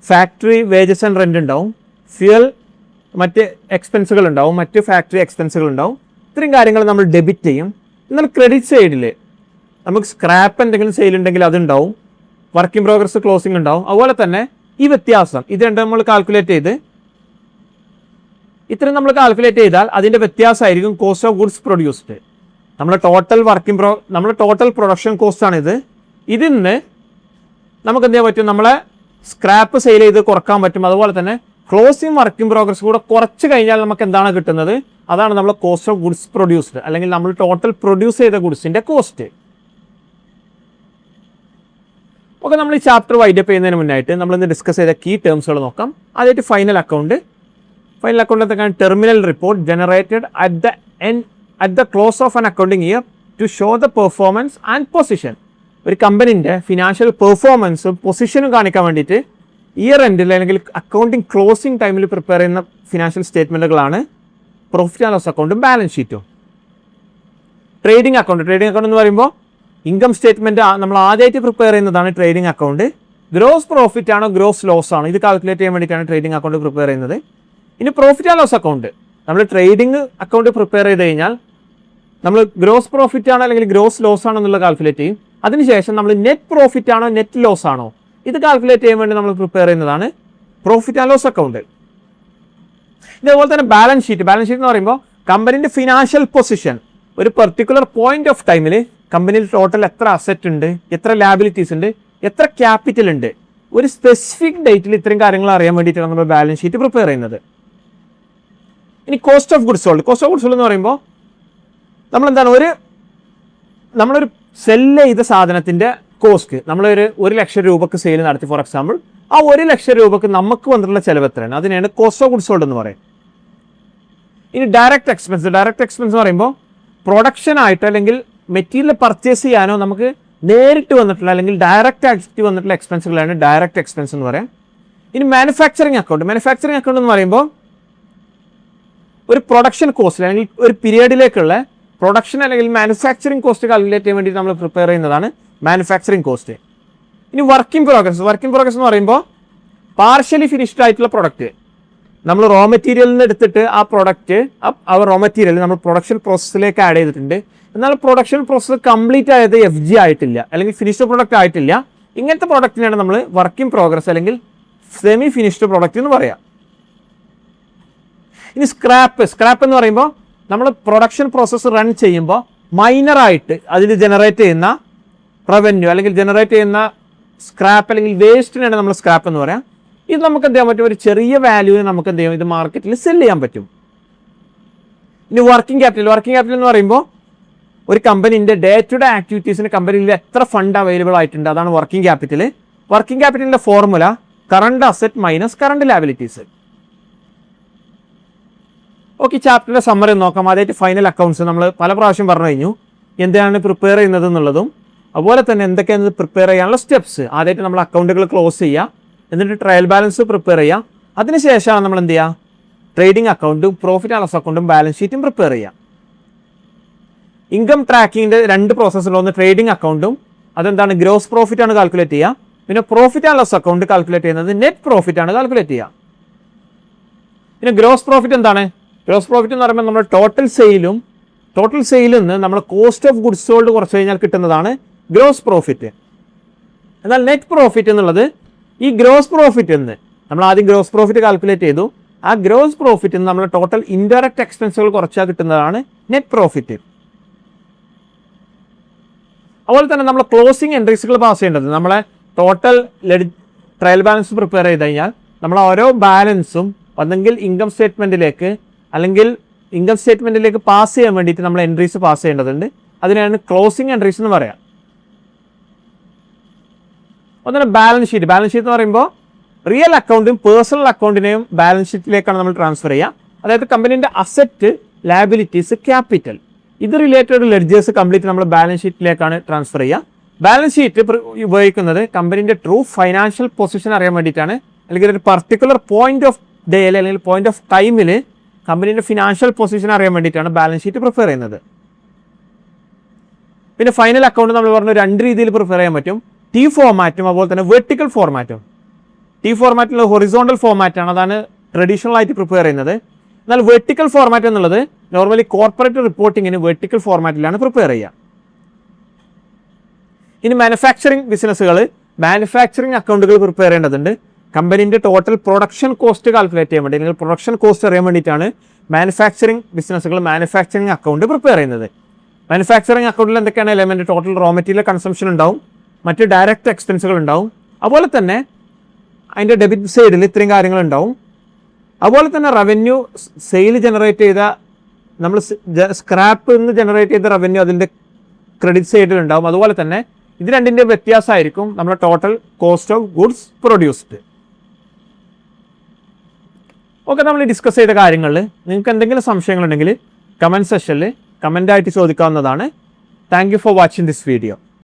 ഫാക്ടറി വേജസ് ആൻഡ് റെൻ്റ് ഉണ്ടാവും, ഫ്യൂൽ മറ്റ് എക്സ്പെൻസുകൾ ഉണ്ടാവും, മറ്റ് ഫാക്ടറി എക്സ്പെൻസുകൾ ഉണ്ടാവും. ഇത്രയും കാര്യങ്ങൾ നമ്മൾ ഡെബിറ്റ് ചെയ്യും. എന്നാൽ ക്രെഡിറ്റ് സൈഡിൽ നമുക്ക് സ്ക്രാപ്പ് എന്തെങ്കിലും സെയിൽ ഉണ്ടെങ്കിൽ അതുണ്ടാവും, വർക്ക് ഇൻ പ്രോഗ്രസ് ക്ലോസിംഗ് ഉണ്ടാവും. അതുപോലെ തന്നെ ഈ വ്യത്യാസം ഇത് രണ്ടും നമ്മൾ കാൽക്കുലേറ്റ് ചെയ്താൽ അതിൻ്റെ വ്യത്യാസമായിരിക്കും കോസ്റ്റ് ഓഫ് ഗുഡ്സ് പ്രൊഡ്യൂസ്ഡ്. നമ്മുടെ ടോട്ടൽ പ്രൊഡക്ഷൻ കോസ്റ്റാണിത്. ഇതിൽ നിന്ന് നമുക്ക് എന്ത് ചെയ്യാൻ പറ്റും, നമ്മളെ സ്ക്രാപ്പ് സെയിൽ ചെയ്ത് കുറക്കാൻ പറ്റും. അതുപോലെ തന്നെ ക്ലോസിംഗ് വർക്ക് ഇൻ പ്രോഗ്രസ് കൂടെ കുറച്ച് കഴിഞ്ഞാൽ നമുക്ക് എന്താണ് കിട്ടുന്നത്, അതാണ് നമ്മൾ കോസ്റ്റ് ഓഫ് ഗുഡ്സ് പ്രൊഡ്യൂസ്ഡ് അല്ലെങ്കിൽ നമ്മൾ ടോട്ടൽ പ്രൊഡ്യൂസ് ചെയ്ത ഗുഡ്സിൻ്റെ കോസ്റ്റ്. ഒക്കെ നമ്മൾ ഈ ചാപ്റ്റർ വൈൻഡപ്പ് ചെയ്യുന്നതിന് മുന്നായിട്ട് നമ്മളിന്ന് ഡിസ്കസ് ചെയ്ത കീ ടേംസുകൾ നോക്കാം. ആദ്യമായിട്ട് ഫൈനൽ അക്കൗണ്ട് എന്തൊക്കെയാണ്? Terminal report generated at the close of an accounting year to show the performance and position. ഒരു കമ്പനീൻ്റെ ഫിനാൻഷ്യൽ പെർഫോമൻസും പൊസിഷനും കാണിക്കാൻ വേണ്ടിയിട്ട് ഇയർ എൻഡിൽ അല്ലെങ്കിൽ അക്കൗണ്ടിങ് ക്ലോസിംഗ് ടൈമിൽ പ്രിപ്പയർ ചെയ്യുന്ന ഫിനാൻഷ്യൽ സ്റ്റേറ്റ്മെൻറ്റുകളാണ് പ്രോഫിറ്റ് ആൻഡ് ലോസ് അക്കൗണ്ടും ബാലൻസ് ഷീറ്റും. ട്രേഡിംഗ് അക്കൗണ്ട് എന്ന് പറയുമ്പോൾ ഇൻകം സ്റ്റേറ്റ്മെൻറ്റ് നമ്മൾ ആദ്യമായിട്ട് പ്രിപ്പയർ ചെയ്യുന്നതാണ് ട്രേഡിംഗ് അക്കൗണ്ട്. ഗ്രോസ് പ്രോഫിറ്റ് ആണോ ഗ്രോസ് ലോസ് ആണോ ഇത് കാൽക്കുലേറ്റ് ചെയ്യാൻ വേണ്ടിയിട്ടാണ് ട്രേഡിംഗ് അക്കൗണ്ട് പ്രിപ്പയർ ചെയ്യുന്നത്. ഇനി പ്രോഫിറ്റ് ആൻഡ് ലോസ് അക്കൗണ്ട് നമ്മൾ ട്രേഡിംഗ് അക്കൗണ്ട് പ്രിപ്പയർ ചെയ്ത് കഴിഞ്ഞാൽ നമ്മൾ ഗ്രോസ് പ്രോഫിറ്റ് ആണോ അല്ലെങ്കിൽ ഗ്രോസ് ലോസ് ആണോ എന്നുള്ളത് കാൽക്കുലേറ്റ് ചെയ്യും. അതിനുശേഷം നമ്മൾ നെറ്റ് പ്രോഫിറ്റ് ആണോ നെറ്റ് ലോസ് ആണോ ഇത് കാൽക്കുലേറ്റ് ചെയ്യാൻ വേണ്ടി നമ്മൾ പ്രിപ്പയർ ചെയ്യുന്നതാണ് പ്രോഫിറ്റ് ആൻഡ് ലോസ് അക്കൗണ്ട്. ഇതേപോലെ തന്നെ ബാലൻസ് ഷീറ്റ് എന്ന് പറയുമ്പോൾ കമ്പനീൻ്റെ ഫിനാൻഷ്യൽ പൊസിഷൻ ഒരു പെർട്ടിക്കുലർ പോയിന്റ് ഓഫ് ടൈമിൽ കമ്പനിയിൽ ടോട്ടൽ എത്ര അസറ്റ് ഉണ്ട്, എത്ര ലാബിലിറ്റീസ് ഉണ്ട്, എത്ര ക്യാപിറ്റൽ ഉണ്ട്, ഒരു സ്പെസിഫിക് ഡേറ്റിൽ ഇത്രയും കാര്യങ്ങൾ അറിയാൻ വേണ്ടിയിട്ടാണ് നമ്മൾ ബാലൻസ് ഷീറ്റ് പ്രിപ്പയർ ചെയ്യുന്നത്. ഇനി കോസ്റ്റ് ഓഫ് ഗുഡ്സ് സോൾഡ് എന്ന് പറയുമ്പോൾ നമ്മളെന്താണ് നമ്മളൊരു സെല്ല് ചെയ്ത സാധനത്തിൻ്റെ കോസ്റ്റ് നമ്മൾ ഒരു ലക്ഷം രൂപക്ക് സെയിൽ നടത്തി ഫോർ എക്സാമ്പിൾ, ആ 1 ലക്ഷം രൂപക്ക് നമുക്ക് വന്നിട്ടുള്ള ചിലവ് എത്രയാണ്, അതിനെയാണ് കോസ്റ്റ് ഓഫ് ഗുഡ്സ് സോൾഡ് എന്ന് പറയും. ഇനി ഡയറക്റ്റ് എക്സ്പെൻസ് എന്ന് പറയുമ്പോൾ പ്രൊഡക്ഷൻ ആയിട്ട് അല്ലെങ്കിൽ മെറ്റീരിയൽ പർച്ചേസ് ചെയ്യാനോ നമുക്ക് നേരിട്ട് വന്നിട്ടുള്ള അല്ലെങ്കിൽ ഡയറക്റ്റ് ആയിട്ട് വന്നിട്ടുള്ള എക്സ്പെൻസുകളാണ് ഡയറക്റ്റ് എക്സ്പെൻസ് എന്ന് പറയാം. ഇനി മാനുഫാക്ചറിങ് അക്കൗണ്ട് എന്ന് പറയുമ്പോൾ ഒരു പ്രൊഡക്ഷൻ കോസ്റ്റ് അല്ലെങ്കിൽ ഒരു പീരിയഡിലേക്കുള്ള പ്രൊഡക്ഷൻ അല്ലെങ്കിൽ മാനുഫാക്ചറിങ് കോസ്റ്റ് കാൽക്കുലേറ്റ് ചെയ്യാൻ വേണ്ടി നമ്മൾ പ്രിപ്പയർ ചെയ്യുന്നതാണ് മാനുഫാക്ചറിങ് കോസ്റ്റ്. ഇനി വർക്കിംഗ് പ്രോഗ്രസ് എന്ന് പറയുമ്പോൾ പാർഷ്യലി ഫിനിഷ്ഡ് ആയിട്ടുള്ള പ്രൊഡക്റ്റ് നമ്മൾ റോ മെറ്റീരിയലിൽ നിന്ന് എടുത്തിട്ട് ആ പ്രൊഡക്റ്റ് റോ മെറ്റീരിയൽ നമ്മൾ പ്രൊഡക്ഷൻ പ്രോസസ്സിലേക്ക് ആഡ് ചെയ്തിട്ടുണ്ട്, എന്നാൽ പ്രൊഡക്ഷൻ പ്രോസസ്സ് കംപ്ലീറ്റ് ആയത് FG ആയിട്ടില്ല അല്ലെങ്കിൽ ഫിനിഷ്ഡ് പ്രൊഡക്റ്റ് ആയിട്ടില്ല. ഇങ്ങനത്തെ പ്രൊഡക്റ്റിനാണ് നമ്മൾ വർക്കിംഗ് പ്രോഗ്രസ് അല്ലെങ്കിൽ സെമി ഫിനിഷ്ഡ് പ്രൊഡക്റ്റ് എന്ന് പറയാം. ഇനി സ്ക്രാപ്പ് എന്ന് പറയുമ്പോൾ നമ്മൾ പ്രൊഡക്ഷൻ പ്രോസസ്സ് റൺ ചെയ്യുമ്പോൾ മൈനറായിട്ട് അതിൽ ജനറേറ്റ് ചെയ്യുന്ന റവന്യൂ അല്ലെങ്കിൽ ജനറേറ്റ് ചെയ്യുന്ന സ്ക്രാപ്പ് അല്ലെങ്കിൽ വേസ്റ്റിനാണ് നമ്മൾ സ്ക്രാപ്പ് എന്ന് പറയാം. ഇത് നമുക്ക് എന്ത് ചെയ്യാൻ പറ്റും, ഒരു ചെറിയ വാല്യൂവിന് നമുക്ക് എന്ത് ചെയ്യാം, ഇത് മാർക്കറ്റിൽ സെല് ചെയ്യാൻ പറ്റും. ഇനി വർക്കിംഗ് ക്യാപിറ്റൽ എന്ന് പറയുമ്പോൾ ഒരു കമ്പനീൻ്റെ ഡേ ടു ഡേ ആക്ടിവിറ്റീസിന് കമ്പനിയിൽ എത്ര ഫണ്ട് അവൈലബിൾ ആയിട്ടുണ്ട്, അതാണ് വർക്കിംഗ് ക്യാപിറ്റൽ. വർക്കിംഗ് ക്യാപിറ്റലിൻ്റെ formula current asset minus current liabilities. Okay, ചാപ്റ്ററിൻ്റെ സമ്മറി നോക്കാം. ആദ്യമായിട്ട് ഫൈനൽ അക്കൗണ്ട്സ് നമ്മൾ പല പ്രാവശ്യം പറഞ്ഞു കഴിഞ്ഞു, എന്താണ് പ്രിപ്പയർ ചെയ്യുന്നത് എന്നുള്ളതും അതുപോലെ തന്നെ എന്തൊക്കെയാണ് പ്രിപ്പയർ ചെയ്യാനുള്ള സ്റ്റെപ്സ്. ആദ്യമായിട്ട് നമ്മൾ അക്കൗണ്ടുകൾ ക്ലോസ് ചെയ്യുക, എന്നിട്ട് ട്രയൽ ബാലൻസ് പ്രിപ്പയർ ചെയ്യുക, അതിനുശേഷമാണ് നമ്മൾ എന്ത് ചെയ്യുക, ട്രേഡിംഗ് അക്കൗണ്ടും പ്രോഫിറ്റ് ആൻഡ് ലോസ് അക്കൗണ്ടും ബാലൻസ് ഷീറ്റും പ്രിപ്പയർ ചെയ്യുക. ഇൻകം ട്രാക്കിങ്ങിൻ്റെ 2 പ്രോസസ്സുള്ള ഒന്ന് ട്രേഡിംഗ് അക്കൗണ്ടും അതെന്താണ് ഗ്രോസ് പ്രോഫിറ്റ് ആണ് കാൽക്കുലേറ്റ് ചെയ്യുക, പിന്നെ profit and loss account calculate ചെയ്യുന്നത് നെറ്റ് പ്രോഫിറ്റ് ആണ് കാൽക്കുലേറ്റ് ചെയ്യുക. പിന്നെ ഗ്രോസ് പ്രോഫിറ്റ് എന്താണ്, ഗ്രോസ് പ്രോഫിറ്റ് എന്ന് പറയുമ്പോൾ നമ്മൾ ടോട്ടൽ സെയിലിൽ നിന്ന് നമ്മൾ കോസ്റ്റ് ഓഫ് ഗുഡ്സ് സോൾഡ് കുറച്ച് കഴിഞ്ഞാൽ കിട്ടുന്നതാണ് ഗ്രോസ് പ്രോഫിറ്റ്. എന്നാൽ നെറ്റ് പ്രോഫിറ്റ് എന്നുള്ളത് ഈ ഗ്രോസ് പ്രോഫിറ്റ് എന്ന് നമ്മൾ ആദ്യം ഗ്രോസ് പ്രോഫിറ്റ് കാൽക്കുലേറ്റ് ചെയ്തു, ആ ഗ്രോസ് പ്രോഫിറ്റ് നമ്മൾ ടോട്ടൽ ഇൻഡയറക്റ്റ് എക്സ്പെൻസുകൾ കുറച്ചാൽ കിട്ടുന്നതാണ് നെറ്റ് പ്രോഫിറ്റ്. അതുപോലെ തന്നെ നമ്മൾ ക്ലോസിംഗ് എൻട്രീസുകൾ പാസ് ചെയ്യേണ്ടത്, നമ്മളെ ടോട്ടൽ ട്രയൽ ബാലൻസ് പ്രിപ്പയർ ചെയ്ത് കഴിഞ്ഞാൽ നമ്മൾ ഓരോ ബാലൻസും ഒന്നെങ്കിൽ ഇൻകം സ്റ്റേറ്റ്മെൻറ്റിലേക്ക് പാസ് ചെയ്യാൻ വേണ്ടിയിട്ട് നമ്മൾ എൻട്രീസ് പാസ് ചെയ്യേണ്ടതുണ്ട്. അതിനാണ് ക്ലോസിംഗ് എൻട്രീസ് എന്ന് പറയാം. അതുപോലെ ബാലൻസ് ഷീറ്റ് എന്ന് പറയുമ്പോൾ റിയൽ അക്കൗണ്ടും പേഴ്സണൽ അക്കൗണ്ടിനെയും ബാലൻസ് ഷീറ്റിലേക്കാണ് നമ്മൾ ട്രാൻസ്ഫർ ചെയ്യുക. അതായത് കമ്പനീൻ്റെ അസറ്റ്, ലാബിലിറ്റീസ്, ക്യാപിറ്റൽ ഇത് റിലേറ്റഡ് ലെഡ്ജേഴ്സ് കംപ്ലീറ്റ് നമ്മൾ ബാലൻസ് ഷീറ്റിലേക്കാണ് ട്രാൻസ്ഫർ ചെയ്യുക. ബാലൻസ് ഷീറ്റ് ഉപയോഗിക്കുന്നത് കമ്പനീൻ്റെ ട്രൂ ഫൈനാൻഷ്യൽ പൊസിഷൻ അറിയാൻ വേണ്ടിയിട്ടാണ്, അല്ലെങ്കിൽ ഒരു പർട്ടിക്കുലർ പോയിന്റ് ഓഫ് ഡേയിൽ അല്ലെങ്കിൽ പോയിന്റ് ഓഫ് ടൈമിൽ കമ്പനീൻ്റെ ഫിനാൻഷ്യൽ പൊസിഷൻ അറിയാൻ വേണ്ടിയിട്ടാണ് ബാലൻസ് ഷീറ്റ് പ്രിഫർ ചെയ്യുന്നത്. പിന്നെ ഫൈനൽ അക്കൗണ്ട് നമ്മൾ പറഞ്ഞ 2 രീതിയിൽ പ്രിഫർ ചെയ്യാൻ പറ്റും, T ഫോർമാറ്റും അതുപോലെ തന്നെ വെർട്ടിക്കൽ ഫോർമാറ്റും. T ഫോർമാറ്റിൽ ഹൊറിസോണ്ടൽ ഫോർമാറ്റാണ്, അതാണ് ട്രഡീഷണൽ ആയിട്ട് പ്രിപ്പയർ ചെയ്യുന്നത്. എന്നാൽ വെർട്ടിക്കൽ ഫോർമാറ്റ് എന്നുള്ളത് നോർമലി കോർപ്പറേറ്റ് റിപ്പോർട്ടിങ്ങിന് വെർട്ടിക്കൽ ഫോർമാറ്റിലാണ് പ്രിപ്പയർ ചെയ്യുക. ഇനി മാനുഫാക്ചറിങ് അക്കൗണ്ടുകൾ പ്രിപ്പയർ ചെയ്യേണ്ടതുണ്ട്. കമ്പനീൻ്റെ ടോട്ടൽ പ്രൊഡക്ഷൻ കോസ്റ്റ് കാൽക്കുലേറ്റ് ചെയ്യാൻ വേണ്ടി അല്ലെങ്കിൽ പ്രൊഡക്ഷൻ കോസ്റ്റ് അറിയാൻ വേണ്ടിയിട്ടാണ് മാനുഫാക്ചറിങ് അക്കൗണ്ട് പ്രിപ്പയർ ചെയ്യുന്നത്. മാനുഫാക്ചറിങ് അക്കൗണ്ടിൽ എന്തൊക്കെയാണ് element, total raw material consumption ഉണ്ടാവും, മറ്റ് ഡയറക്റ്റ് എക്സ്പെൻസുകൾ ഉണ്ടാവും, അതുപോലെ തന്നെ അതിൻ്റെ ഡെബിറ്റ് സൈഡിൽ ഇത്രയും കാര്യങ്ങളുണ്ടാവും. അതുപോലെ തന്നെ റവന്യൂ, സെയിൽ ജനറേറ്റ് ചെയ്ത നമ്മൾ സ്ക്രാപ്പിൽ നിന്ന് ജനറേറ്റ് ചെയ്ത റവന്യൂ അതിൻ്റെ ക്രെഡിറ്റ് സൈഡിൽ ഉണ്ടാവും. അതുപോലെ തന്നെ ഇത് രണ്ടിൻ്റെ വ്യത്യാസമായിരിക്കും നമ്മുടെ total cost of goods produced. Okay, നമ്മൾ ഡിസ്കസ് ചെയ്ത കാര്യങ്ങളിൽ നിങ്ങൾക്ക് എന്തെങ്കിലും സംശയങ്ങളുണ്ടെങ്കിൽ കമൻറ്റ് സെക്ഷനിൽ കമൻ്റായിട്ട് ചോദിക്കാവുന്നതാണ്. Thank you for watching this video.